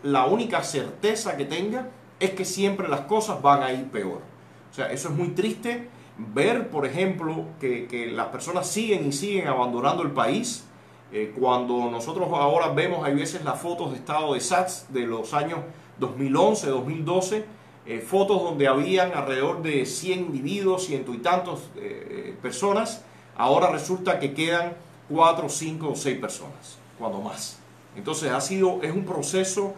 la única certeza que tenga es que siempre las cosas van a ir peor. O sea, eso es muy triste ver, por ejemplo, que las personas siguen abandonando el país. Cuando nosotros ahora vemos, hay veces las fotos de estado de SATS de los años 2011, 2012, fotos donde habían alrededor de 100 individuos, ciento y tantos personas. Ahora resulta que quedan 4, 5 o 6 personas, cuando más. Entonces es un proceso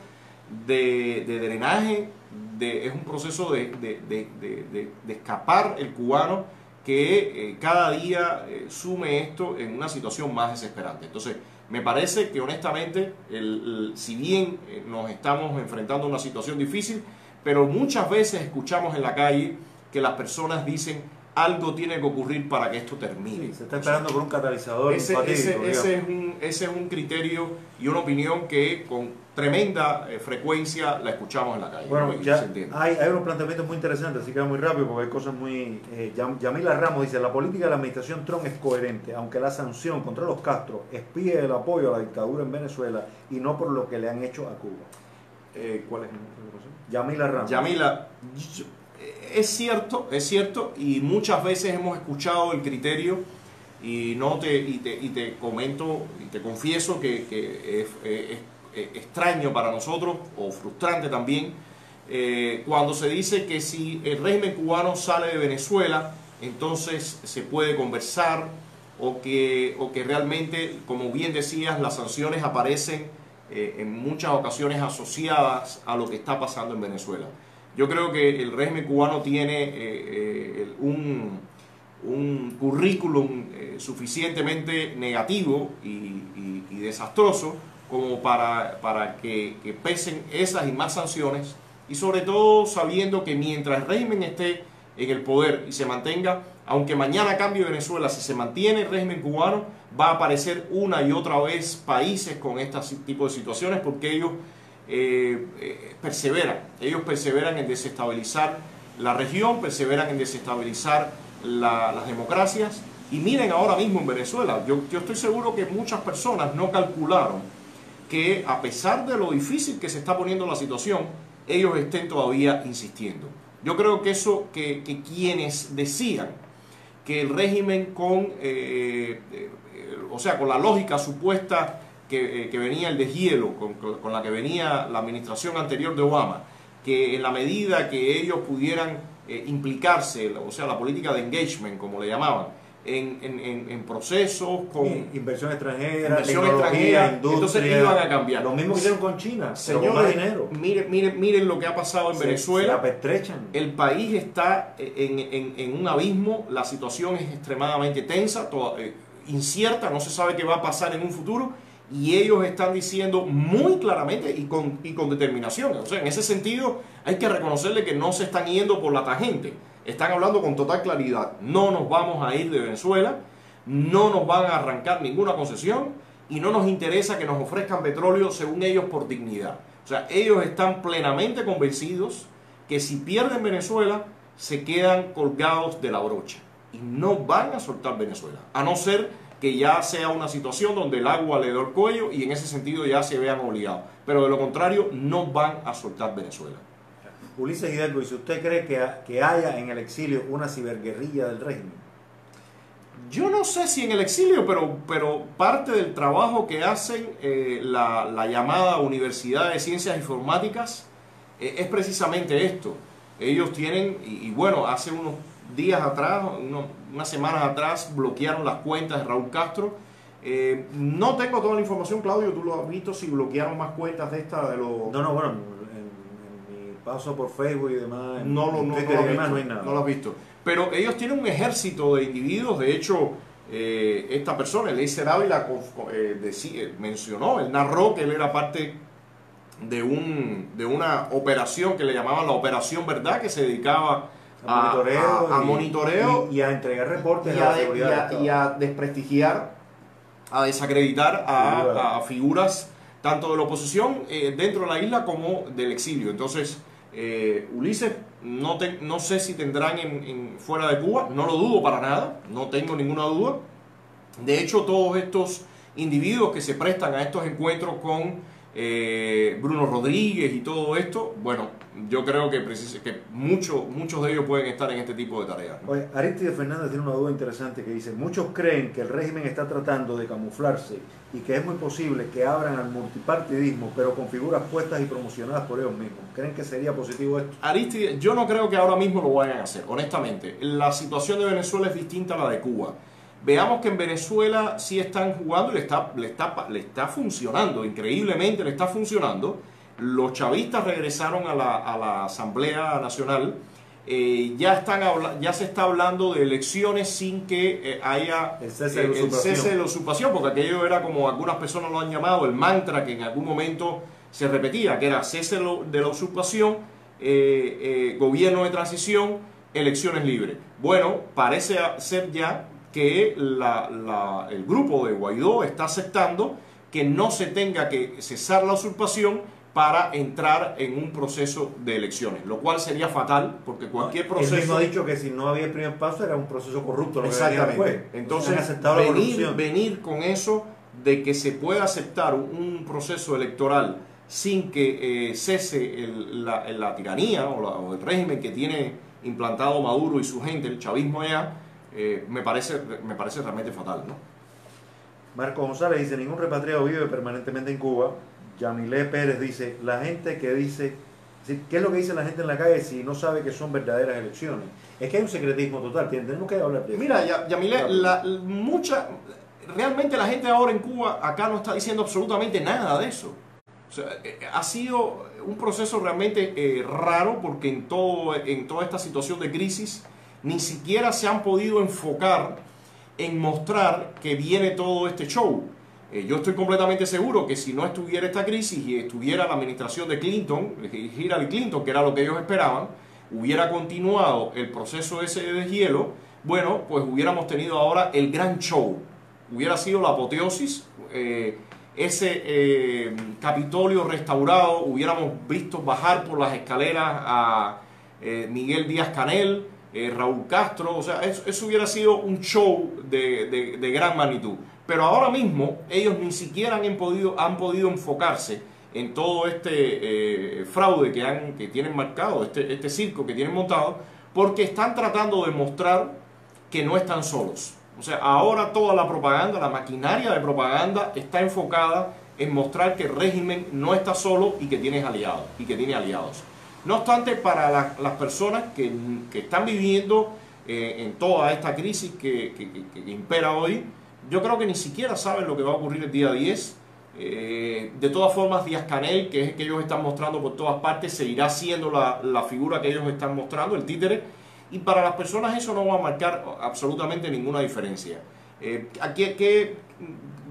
de drenaje, es un proceso de escapar el cubano, que cada día sume esto en una situación más desesperante. Entonces, Me parece que honestamente, si bien nos estamos enfrentando a una situación difícil, pero muchas veces escuchamos en la calle que las personas dicen algo tiene que ocurrir para que esto termine. Sí, se está esperando por un catalizador fatídico, ese es un criterio y una opinión que con tremenda frecuencia la escuchamos en la calle. Bueno, ¿no? ya hay unos planteamientos muy interesantes, así que va muy rápido porque hay cosas muy... Yamila Ramos dice, la política de la administración Trump es coherente, aunque la sanción contra los Castro expide el apoyo a la dictadura en Venezuela y no por lo que le han hecho a Cuba. ¿Cuál es? Yamila Ramos. Yamila, es cierto, y muchas veces hemos escuchado el criterio y te comento y te confieso que es extraño para nosotros o frustrante también cuando se dice que si el régimen cubano sale de Venezuela entonces se puede conversar o que realmente, como bien decías, las sanciones aparecen en muchas ocasiones asociadas a lo que está pasando en Venezuela. Yo creo que el régimen cubano tiene un currículum suficientemente negativo y desastroso como para que pesen esas y más sanciones, y sobre todo sabiendo que mientras el régimen esté en el poder y se mantenga, aunque mañana cambie Venezuela, si se mantiene el régimen cubano, va a aparecer una y otra vez países con este tipo de situaciones porque ellos perseveran en desestabilizar la región, perseveran en desestabilizar las democracias. Y miren ahora mismo en Venezuela, yo estoy seguro que muchas personas no calcularon que a pesar de lo difícil que se está poniendo la situación, ellos estén todavía insistiendo. Yo creo que eso, que quienes decían que el régimen con la lógica supuesta que venía el deshielo, con la que venía la administración anterior de Obama, que en la medida que ellos pudieran implicarse, o sea, la política de engagement, como le llamaban, en procesos con inversión extranjera, industria, entonces iban a cambiar. Lo mismo que hicieron con China, señores, con más dinero. Miren lo que ha pasado en Venezuela. Se apetrechan. El país está en un abismo, la situación es extremadamente tensa, incierta, no se sabe qué va a pasar en un futuro, y ellos están diciendo muy claramente y con determinación. O sea, en ese sentido hay que reconocerle que no se están yendo por la tangente. Están hablando con total claridad. No nos vamos a ir de Venezuela, no nos van a arrancar ninguna concesión y no nos interesa que nos ofrezcan petróleo según ellos por dignidad. O sea, ellos están plenamente convencidos que si pierden Venezuela se quedan colgados de la brocha y no van a soltar Venezuela, a no ser que ya sea una situación donde el agua le dé el cuello y en ese sentido ya se vean obligados. Pero de lo contrario, no van a soltar Venezuela. Ulises Hidalgo dice, ¿usted cree que haya en el exilio una ciberguerrilla del régimen? Yo no sé si en el exilio, pero parte del trabajo que hacen la llamada Universidad de Ciencias Informáticas es precisamente esto. Ellos tienen, y bueno, hace unos días atrás, unas semanas atrás, bloquearon las cuentas de Raúl Castro. No tengo toda la información, Claudio, tú lo has visto, si bloquearon más cuentas de esta, de los... No, bueno, en mi paso por Facebook y demás, no lo hay nada. No lo has visto. Pero ellos tienen un ejército de individuos, de hecho, esta persona, Eliezer Ávila, mencionó, él narró que él era parte de una operación que le llamaban la Operación Verdad, que se dedicaba a monitoreo y a entregar reportes y a desprestigiar, a desacreditar a figuras tanto de la oposición dentro de la isla como del exilio. Entonces, Ulises, no sé si tendrán fuera de Cuba, no lo dudo para nada, no tengo ninguna duda. De hecho, todos estos individuos que se prestan a estos encuentros con Bruno Rodríguez y todo esto, bueno, yo creo que muchos de ellos pueden estar en este tipo de tareas, ¿no? Oye, Aristides Fernández tiene una duda interesante que dice, muchos creen que el régimen está tratando de camuflarse y que es muy posible que abran al multipartidismo, pero con figuras puestas y promocionadas por ellos mismos. ¿Creen que sería positivo esto? Aristides, yo no creo que ahora mismo lo vayan a hacer, honestamente. La situación de Venezuela es distinta a la de Cuba. Veamos que en Venezuela sí están jugando y le está funcionando, increíblemente le está funcionando. Los chavistas regresaron a la Asamblea Nacional ya se está hablando de elecciones sin que haya El cese de la el usurpación. cese de la usurpación, porque aquello era, como algunas personas lo han llamado, el mantra que en algún momento se repetía, que era cese de la usurpación, gobierno de transición, elecciones libres. Bueno, parece ser ya que el grupo de Guaidó está aceptando que no se tenga que cesar la usurpación para entrar en un proceso de elecciones, lo cual sería fatal, porque cualquier proceso... Él mismo ha dicho que si no había el primer paso era un proceso corrupto. Lo que venía después. Exactamente. Entonces, han aceptado la corrupción. venir con eso de que se pueda aceptar un proceso electoral sin que cese la tiranía o el régimen que tiene implantado Maduro y su gente, el chavismo allá, me parece realmente fatal, ¿no? Marco González dice, ningún repatriado vive permanentemente en Cuba. Yamilé Pérez dice, la gente que dice, ¿qué es lo que dice la gente en la calle si no sabe que son verdaderas elecciones? Es que hay un secretismo total, tenemos que hablar de eso. Mira, Yamilé, realmente la gente ahora en Cuba acá no está diciendo absolutamente nada de eso. O sea, ha sido un proceso realmente raro, porque en toda esta situación de crisis ni siquiera se han podido enfocar en mostrar que viene todo este show. Yo estoy completamente seguro que si no estuviera esta crisis y estuviera la administración de Clinton, Hillary Clinton, que era lo que ellos esperaban, hubiera continuado el proceso ese de deshielo, bueno, pues hubiéramos tenido ahora el gran show. Hubiera sido la apoteosis, ese Capitolio restaurado, hubiéramos visto bajar por las escaleras a Miguel Díaz-Canel, Raúl Castro, o sea, eso hubiera sido un show de gran magnitud. Pero ahora mismo ellos ni siquiera han podido enfocarse en todo este fraude que tienen marcado, este circo que tienen montado, porque están tratando de mostrar que no están solos. O sea, ahora toda la propaganda, la maquinaria de propaganda está enfocada en mostrar que el régimen no está solo y que tiene aliados. No obstante, para las personas que están viviendo en toda esta crisis que impera hoy, yo creo que ni siquiera saben lo que va a ocurrir el día 10. De todas formas, Díaz-Canel, que es el que ellos están mostrando por todas partes, seguirá siendo la figura que ellos están mostrando, el títere, y para las personas eso no va a marcar absolutamente ninguna diferencia. ¿A qué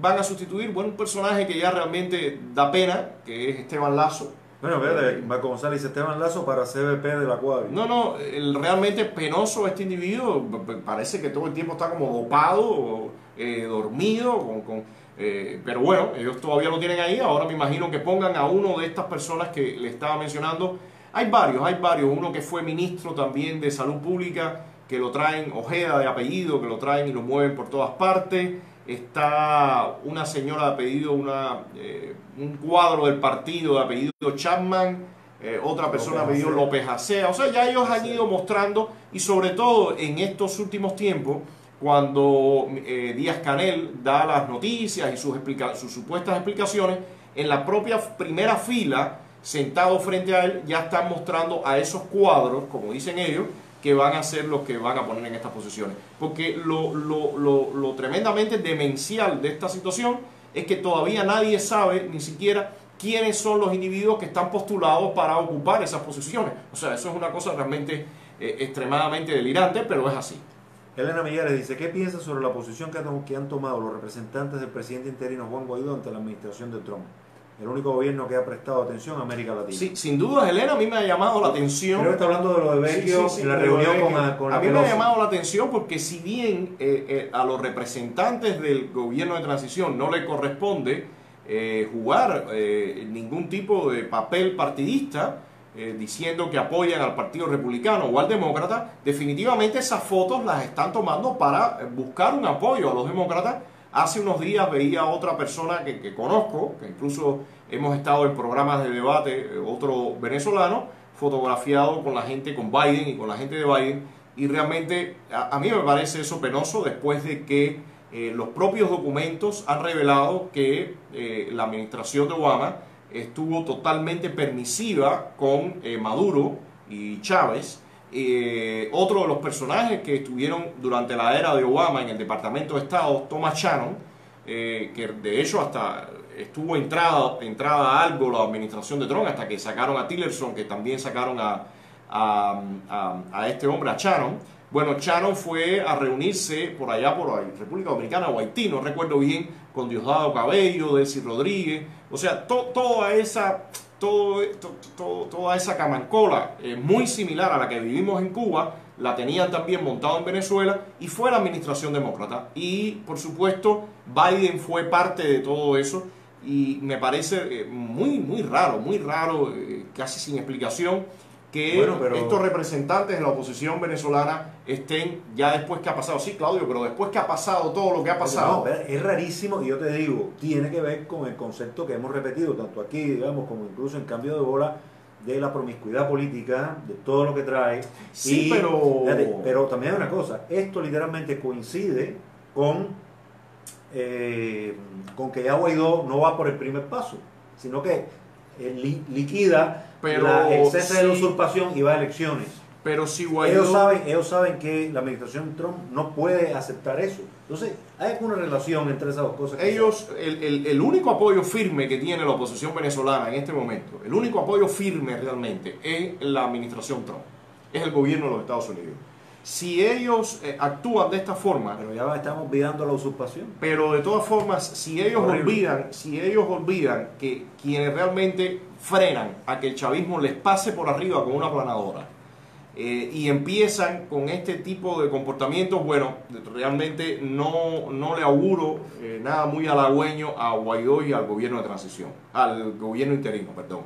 van a sustituir? Bueno, un personaje que ya realmente da pena, que es Esteban Lazo. Bueno, verde, Marco González dice, Esteban Lazo para CBP del Acuario. No, realmente penoso este individuo, parece que todo el tiempo está como dopado, dormido, pero bueno, ellos todavía lo tienen ahí. Ahora me imagino que pongan a uno de estas personas que le estaba mencionando. Hay varios, uno que fue ministro también de Salud Pública, que lo traen, Ojeda de apellido, que lo traen y lo mueven por todas partes. Está una señora de apellido, un cuadro del partido de apellido Chapman, otra persona de apellido López Acea. O sea, ya ellos han ido mostrando, y sobre todo en estos últimos tiempos, cuando Díaz-Canel da las noticias y sus supuestas explicaciones, en la propia primera fila, sentado frente a él, ya están mostrando a esos cuadros, como dicen ellos, que van a ser los que van a poner en estas posiciones. Porque lo tremendamente demencial de esta situación es que todavía nadie sabe ni siquiera quiénes son los individuos que están postulados para ocupar esas posiciones. O sea, eso es una cosa realmente extremadamente delirante, pero es así. Elena Millares dice, ¿qué piensa sobre la posición que han tomado los representantes del presidente interino Juan Guaidó ante la administración de Trump? El único gobierno que ha prestado atención a América Latina. Sí, sin duda, Elena, a mí me ha llamado la atención. Creo que está hablando de lo de Vecchio en la reunión con a mí me ha llamado la atención porque si bien a los representantes del gobierno de transición no le corresponde jugar ningún tipo de papel partidista, diciendo que apoyan al Partido Republicano o al Demócrata, definitivamente esas fotos las están tomando para buscar un apoyo a los demócratas. Hace unos días veía a otra persona que conozco, que incluso hemos estado en programas de debate, otro venezolano, fotografiado con la gente, con Biden y con la gente de Biden, y realmente a mí me parece eso penoso después de que los propios documentos han revelado que la administración de Obama estuvo totalmente permisiva con Maduro y Chávez. Otro de los personajes que estuvieron durante la era de Obama en el Departamento de Estado, Thomas Shannon, que de hecho hasta estuvo entrada algo la administración de Trump, hasta que sacaron a Tillerson, que también sacaron a a este hombre, a Shannon. Bueno, Shannon fue a reunirse por allá, por ahí, República Dominicana o Haití, no recuerdo bien, con Diosdado Cabello, Delcy Rodríguez, o sea, toda esa camancola muy similar a la que vivimos en Cuba, la tenían también montado en Venezuela y fue la administración demócrata. Y por supuesto Biden fue parte de todo eso y me parece muy raro, casi sin explicación que estos representantes de la oposición venezolana estén ya después que ha pasado, sí Claudio, pero después que ha pasado todo lo que ha pasado. No, es rarísimo y yo te digo, tiene que ver con el concepto que hemos repetido tanto aquí, digamos, como incluso en Cambio de Bola, de la promiscuidad política, de todo lo que trae. Sí, y, pero también hay una cosa, esto literalmente coincide con que ya Guaidó no va por el primer paso, sino que liquida el cese de la usurpación y va a elecciones. Pero si Guaidó... ellos saben que la administración Trump no puede aceptar eso. Entonces, hay alguna relación entre esas dos cosas. Ellos, el único apoyo firme que tiene la oposición venezolana en este momento, el único apoyo firme realmente es la administración Trump, es el gobierno de los Estados Unidos. Si ellos actúan de esta forma... Pero ya estamos olvidando la usurpación. Pero de todas formas, si ellos olvidan que quienes realmente frenan a que el chavismo les pase por arriba con una aplanadora y empiezan con este tipo de comportamientos, bueno, realmente no le auguro nada muy halagüeño a Guaidó y al gobierno de transición, al gobierno interino, perdón.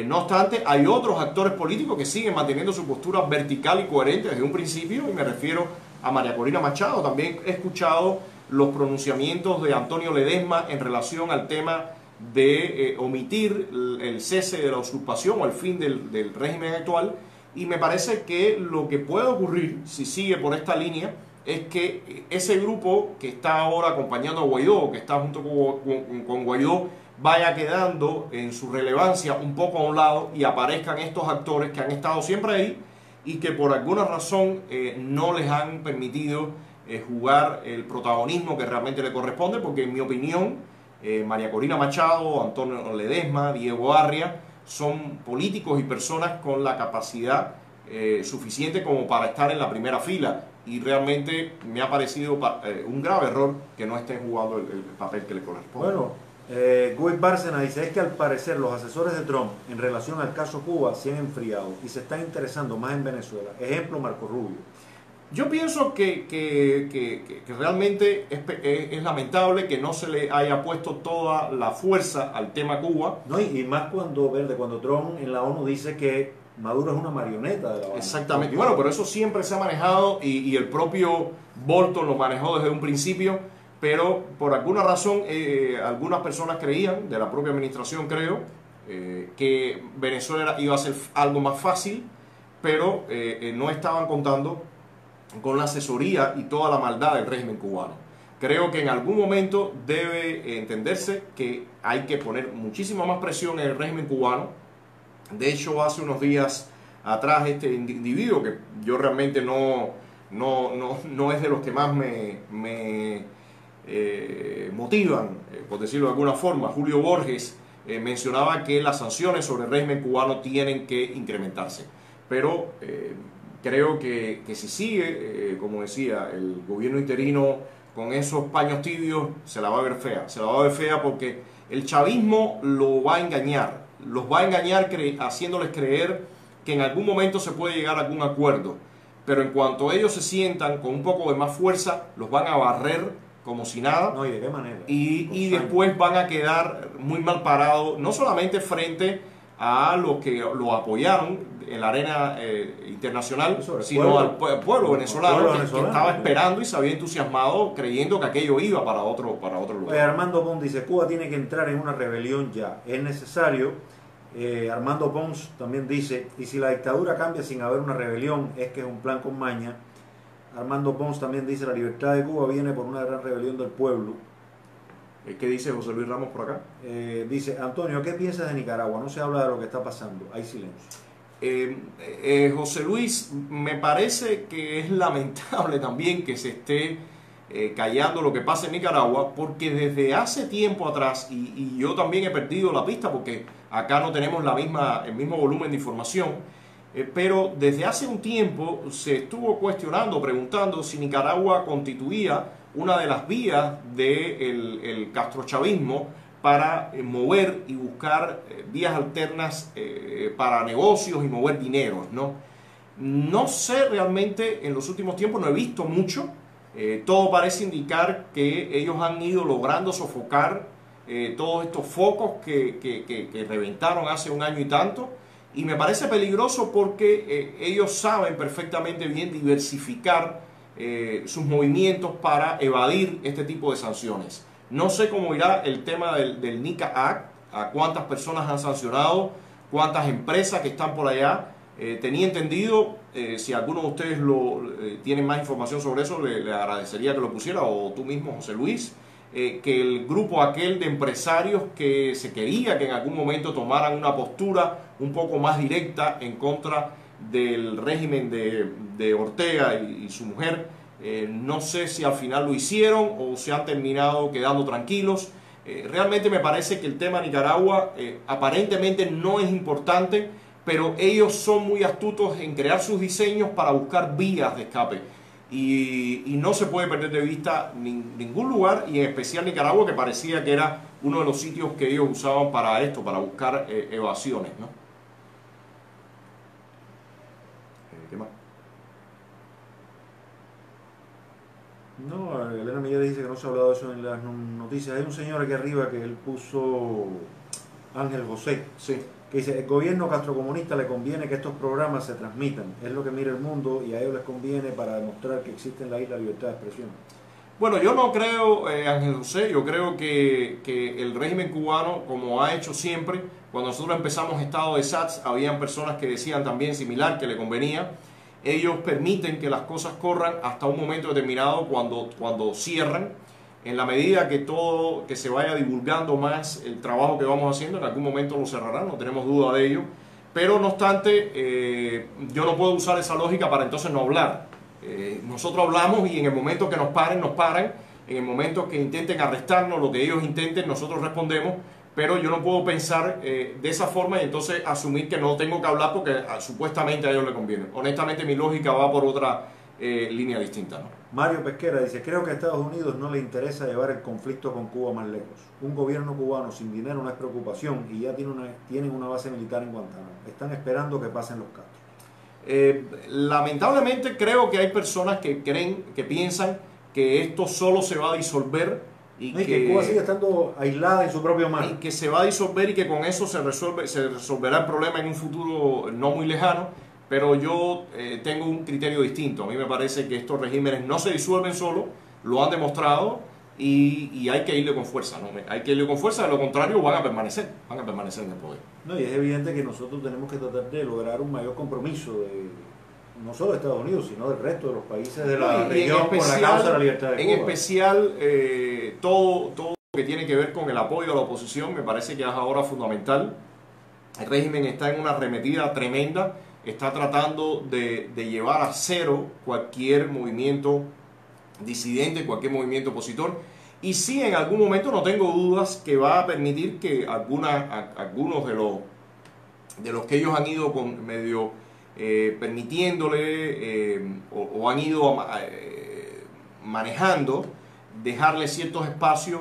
No obstante, hay otros actores políticos que siguen manteniendo su postura vertical y coherente desde un principio, y me refiero a María Corina Machado. También he escuchado los pronunciamientos de Antonio Ledesma en relación al tema de omitir el cese de la usurpación o el fin del régimen actual, y me parece que lo que puede ocurrir si sigue por esta línea es que ese grupo que está ahora acompañando a Guaidó, que está junto con Guaidó, vaya quedando en su relevancia un poco a un lado y aparezcan estos actores que han estado siempre ahí y que por alguna razón no les han permitido jugar el protagonismo que realmente le corresponde, porque en mi opinión María Corina Machado, Antonio Ledesma, Diego Arria son políticos y personas con la capacidad suficiente como para estar en la primera fila, y realmente me ha parecido un grave error que no estén jugando el papel que le corresponde. Bueno, Guy Bárcena dice, es que al parecer los asesores de Trump en relación al caso Cuba se han enfriado y se están interesando más en Venezuela. Ejemplo, Marco Rubio. Yo pienso que realmente es lamentable que no se le haya puesto toda la fuerza al tema Cuba. No, y más cuando Trump en la ONU dice que Maduro es una marioneta de la ONU. Exactamente. Y bueno, pero eso siempre se ha manejado y el propio Bolton lo manejó desde un principio, pero por alguna razón algunas personas creían, de la propia administración creo, que Venezuela iba a ser algo más fácil, pero no estaban contando con la asesoría y toda la maldad del régimen cubano. Creo que en algún momento debe entenderse que hay que poner muchísima más presión en el régimen cubano. De hecho, hace unos días atrás este individuo, que yo realmente no es de los que más me motivan, por decirlo de alguna forma, Julio Borges, mencionaba que las sanciones sobre el régimen cubano tienen que incrementarse. Pero creo que si sigue, como decía, el gobierno interino con esos paños tibios, se la va a ver fea. Se la va a ver fea porque el chavismo lo va a engañar. Los va a engañar haciéndoles creer que en algún momento se puede llegar a algún acuerdo. Pero en cuanto ellos se sientan con un poco de más fuerza, los van a barrer como si nada. No, ¿y de qué manera? Y después van a quedar muy mal parados, no solamente frente a los que lo apoyaron en la arena internacional, sino al pueblo venezolano que estaba esperando y se había entusiasmado creyendo que aquello iba para otro lugar. Oye, Armando Pons dice, Cuba tiene que entrar en una rebelión ya, es necesario. Armando Pons también dice, y si la dictadura cambia sin haber una rebelión, es que es un plan con maña. Armando Pons también dice, la libertad de Cuba viene por una gran rebelión del pueblo. ¿Qué dice José Luis Ramos por acá? Dice, Antonio, ¿qué piensas de Nicaragua? No se habla de lo que está pasando, hay silencio. José Luis, me parece que es lamentable también que se esté callando lo que pasa en Nicaragua, porque desde hace tiempo atrás, y yo también he perdido la pista porque acá no tenemos el mismo volumen de información, pero desde hace un tiempo se estuvo cuestionando, preguntando si Nicaragua constituía una de las vías del castrochavismo para mover y buscar vías alternas para negocios y mover dinero, ¿no? No sé realmente, en los últimos tiempos no he visto mucho. Todo parece indicar que ellos han ido logrando sofocar todos estos focos que reventaron hace un año y tanto. Y me parece peligroso porque ellos saben perfectamente bien diversificar sus movimientos para evadir este tipo de sanciones. No sé cómo irá el tema del NICA Act, a cuántas personas han sancionado, cuántas empresas que están por allá. Tenía entendido, si alguno de ustedes tienen más información sobre eso, le agradecería que lo pusiera, o tú mismo, José Luis, que el grupo aquel de empresarios que se quería que en algún momento tomaran una postura un poco más directa en contra del régimen de Ortega y su mujer, no sé si al final lo hicieron o se han terminado quedando tranquilos. Realmente me parece que el tema de Nicaragua aparentemente no es importante, pero ellos son muy astutos en crear sus diseños para buscar vías de escape. Y no se puede perder de vista ningún lugar, y en especial Nicaragua, que parecía que era uno de los sitios que ellos usaban para esto, para buscar evasiones, ¿no? ¿Qué más? No, Elena Miguel dice que no se ha hablado de eso en las noticias. Hay un señor aquí arriba que él puso, Ángel José, Sí. que dice: el gobierno castrocomunista le conviene que estos programas se transmitan, es lo que mira el mundo y a ellos les conviene para demostrar que existe en la isla libertad de expresión. Bueno, yo no creo, Ángel José, yo creo que el régimen cubano, como ha hecho siempre, cuando nosotros empezamos estado de SATS, habían personas que decían también similar, que le convenía. Ellos permiten que las cosas corran hasta un momento determinado cuando cierran. En la medida que se vaya divulgando más el trabajo que vamos haciendo, en algún momento lo cerrarán, no tenemos duda de ello. Pero no obstante, yo no puedo usar esa lógica para entonces no hablar. Nosotros hablamos y en el momento que nos paren, nos paran. En el momento que intenten arrestarnos, lo que ellos intenten, nosotros respondemos. Pero yo no puedo pensar de esa forma y entonces asumir que no tengo que hablar porque supuestamente a ellos les conviene. Honestamente, mi lógica va por otra línea distinta, ¿no? Mario Pesquera dice: creo que a Estados Unidos no le interesa llevar el conflicto con Cuba más lejos. Un gobierno cubano sin dinero no es preocupación y ya tienen una base militar en Guantánamo. Están esperando que pasen los Castro. Lamentablemente creo que hay personas que piensan que esto solo se va a disolver y que Cuba sigue estando aislada en su propio mar. Y que se va a disolver y que con eso se resolverá el problema en un futuro no muy lejano. Pero yo tengo un criterio distinto. A mí me parece que estos regímenes no se disuelven solo, lo han demostrado y hay que irle con fuerza, ¿no? Hay que irle con fuerza, de lo contrario van a permanecer en el poder. No, y es evidente que nosotros tenemos que tratar de lograr un mayor compromiso no solo de Estados Unidos, sino del resto de los países de la región con la causa de la libertad de Cuba. En especial, todo lo que tiene que ver con el apoyo a la oposición me parece que es ahora fundamental. El régimen está en una arremetida tremenda, está tratando de llevar a cero cualquier movimiento disidente, cualquier movimiento opositor. Y sí, en algún momento no tengo dudas que va a permitir que algunos de los que ellos han ido con medio permitiéndole o han ido manejando, dejarle ciertos espacios.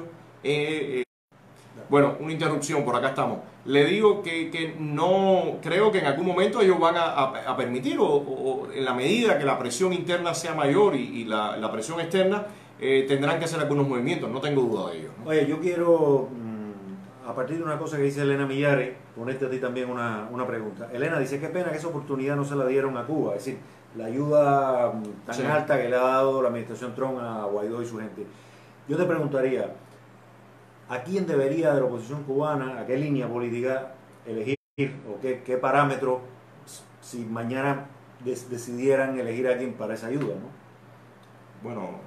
Bueno, una interrupción, por acá estamos. Le digo que no creo que en algún momento ellos van a permitir, o en la medida que la presión interna sea mayor y la presión externa, tendrán que hacer algunos movimientos, no tengo duda de ello, ¿no? Oye, yo quiero, a partir de una cosa que dice Elena Millares, ponerte a ti también una pregunta. Elena dice: qué pena que esa oportunidad no se la dieron a Cuba, es decir, la ayuda tan alta que le ha dado la administración Trump a Guaidó y su gente. Yo te preguntaría: ¿a quién debería de la oposición cubana, a qué línea política elegir, o qué parámetro, si mañana decidieran elegir a alguien para esa ayuda, ¿no? Bueno,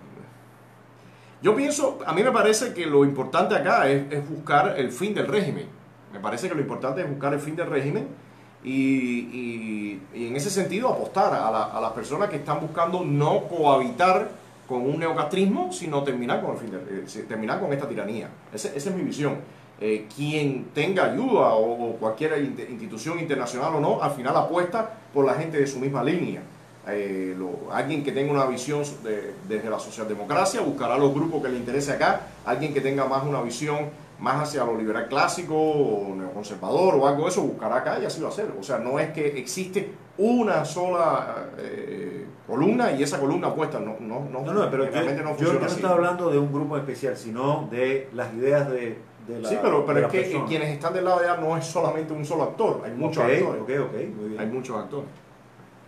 yo pienso, a mí me parece que lo importante acá es buscar el fin del régimen. Me parece que lo importante es buscar el fin del régimen y en ese sentido apostar a las personas que están buscando no cohabitar con un neocastrismo, sino terminar con esta tiranía. Esa es mi visión. quien tenga ayuda o cualquier institución internacional o no, al final apuesta por la gente de su misma línea. Alguien que tenga una visión desde la socialdemocracia buscará los grupos que le interese acá, alguien que tenga más una visión más hacia lo liberal clásico o neoconservador o algo de eso buscará acá y así va a ser. O sea, no es que existe una sola columna y esa columna apuesta, no, pero realmente no yo funciona no así. estaba hablando de un grupo especial, sino de las ideas de la Sí, pero de es la que persona. quienes están del lado de allá no es solamente un solo actor, hay muchos actores. Ok, muy bien. Hay muchos actores.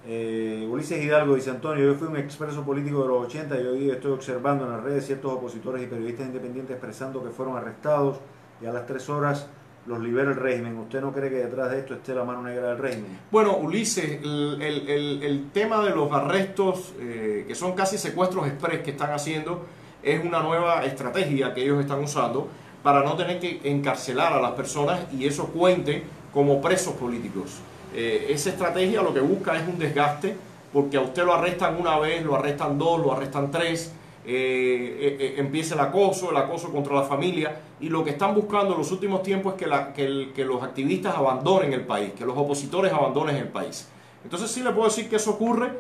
Ulises Hidalgo dice: Antonio, yo fui un expreso político de los 80 y hoy estoy observando en las redes ciertos opositores y periodistas independientes expresando que fueron arrestados y a las 3 horas los libera el régimen. ¿Usted no cree que detrás de esto esté la mano negra del régimen? Bueno, Ulises, el tema de los arrestos, que son casi secuestros express que están haciendo, es una nueva estrategia que ellos están usando para no tener que encarcelar a las personas y eso cuente como presos políticos. Esa estrategia lo que busca es un desgaste, porque a usted lo arrestan una vez, lo arrestan dos, lo arrestan tres, empieza el acoso contra la familia, y lo que están buscando en los últimos tiempos es que los activistas abandonen el país, que los opositores abandonen el país. Entonces sí le puedo decir que eso ocurre,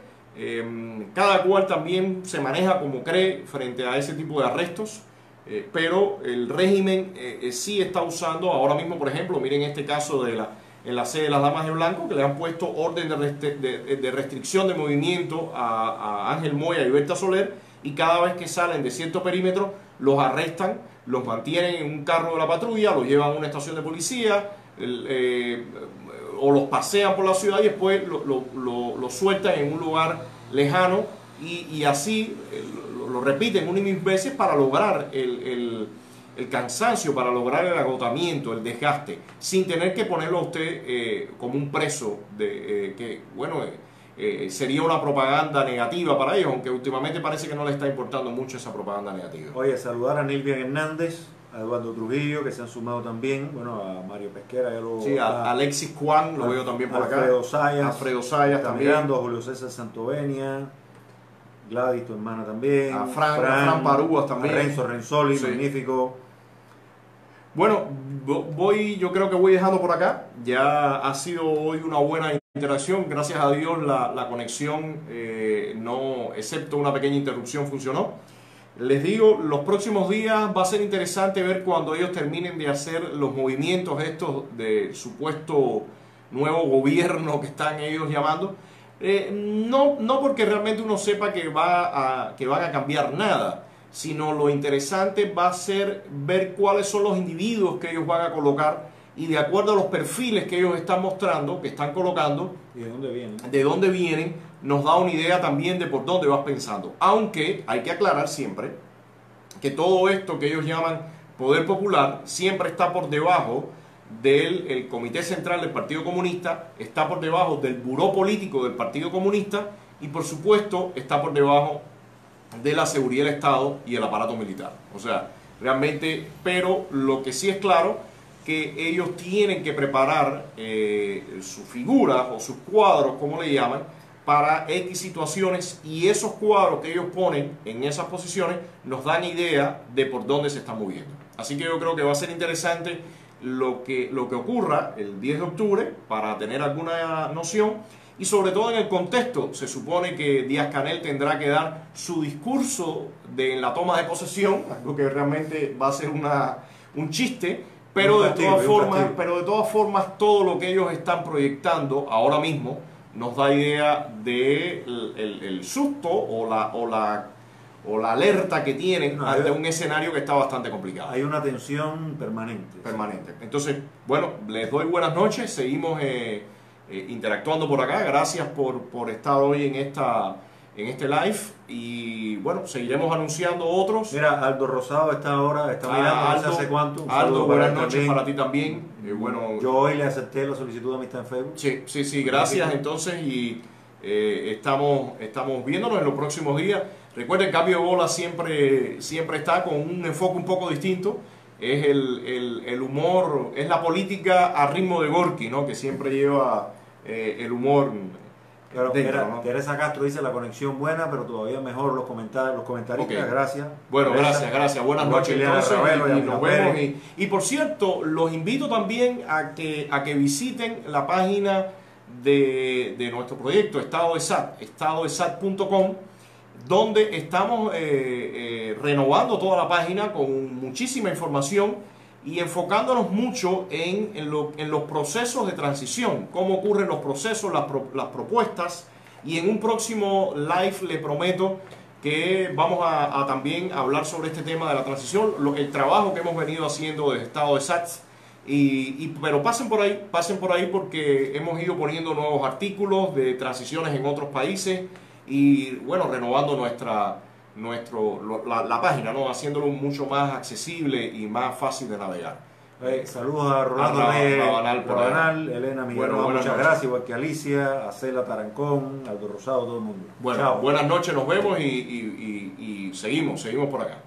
cada cual también se maneja como cree frente a ese tipo de arrestos, pero el régimen sí está usando ahora mismo, por ejemplo, miren este caso en la sede de las Damas de Blanco, que le han puesto orden de restricción de movimiento a Ángel Moya y Berta Soler, y cada vez que salen de cierto perímetro los arrestan, los mantienen en un carro de la patrulla, los llevan a una estación de policía o los pasean por la ciudad y después los sueltan en un lugar lejano y así lo repiten una y mil veces para lograr el cansancio, para lograr el agotamiento, el desgaste, sin tener que ponerlo a usted como un preso, que bueno, sería una propaganda negativa para ellos, aunque últimamente parece que no le está importando mucho esa propaganda negativa. Oye, saludar a Nilvia Hernández, a Eduardo Trujillo, que se han sumado también, bueno, a Mario Pesquera, sí, a Alexis Juan, lo veo también por Alfredo acá. Alfredo Sayas también. Mirando, a Julio César Santovenia, Gladys, tu hermana también. A Fran Parúas también. A Renzo Renzoli, sí. Magnífico. Bueno, yo creo que voy dejando por acá. Ya ha sido hoy una buena interacción. Gracias a Dios la conexión, no, excepto una pequeña interrupción, funcionó. Les digo, los próximos días va a ser interesante ver cuando ellos terminen de hacer los movimientos estos de supuesto nuevo gobierno que están ellos llamando. No porque realmente uno sepa que van a cambiar nada, sino lo interesante va a ser ver cuáles son los individuos que ellos van a colocar y de acuerdo a los perfiles que ellos están mostrando, que están colocando, ¿Y de de dónde vienen, nos da una idea también de por dónde vas pensando. Aunque hay que aclarar siempre que todo esto que ellos llaman poder popular siempre está por debajo del Comité Central del Partido Comunista, está por debajo del Buró Político del Partido Comunista y por supuesto está por debajo de la seguridad del Estado y el aparato militar. O sea, realmente, pero lo que sí es claro, que ellos tienen que preparar sus figuras o sus cuadros, como le llaman, para X situaciones y esos cuadros que ellos ponen en esas posiciones nos dan idea de por dónde se están moviendo. Así que yo creo que va a ser interesante lo que ocurra el 10 de octubre para tener alguna noción. Y sobre todo en el contexto, se supone que Díaz-Canel tendrá que dar su discurso en la toma de posesión, algo que realmente va a ser un chiste, pero de todas formas todo lo que ellos están proyectando ahora mismo nos da idea de el susto o la alerta que tienen ante un escenario que está bastante complicado. Hay una tensión permanente. Entonces, bueno, les doy buenas noches, seguimos interactuando por acá. Gracias por estar hoy en este live y bueno, seguiremos anunciando otros. Mira, Aldo Rosado está ahora, está mirando Aldo, no sé hace cuánto. Aldo, buenas noches para ti también. Bueno, yo hoy le acepté la solicitud de amistad en Facebook. Sí, gracias entonces y estamos viéndonos en los próximos días. Recuerden, Cambio de Bola siempre está con un enfoque un poco distinto. Es el humor, es la política a ritmo de Gorky, ¿no? Que siempre lleva el humor Pero dentro, mira, ¿no? Teresa Castro dice la conexión buena, pero todavía mejor los comentaristas. Ok. Gracias. Bueno, Teresa. gracias. Buenas Igual noches que Liliana entonces Ravelo y y Amina nos vemos. Pérez. Y por cierto, los invito también a que visiten la página de nuestro proyecto, estadodesat.com, donde estamos renovando toda la página con muchísima información y enfocándonos mucho en los procesos de transición, cómo ocurren los procesos, las propuestas, y en un próximo live le prometo que vamos a también hablar sobre este tema de la transición, el trabajo que hemos venido haciendo desde Estado de SATS. Pero pasen por ahí porque hemos ido poniendo nuevos artículos de transiciones en otros países y bueno, renovando la página, ¿no? Haciéndolo mucho más accesible y más fácil de navegar. Saludos a Rolando Rabanal por ahí. Rabanal, Elena Miguel, Bueno, buenas muchas noches. gracias, igual que Alicia, a Cela Tarancón, Aldo Rosado, todo el mundo. Bueno, Chao. buenas noches, nos vemos y seguimos por acá.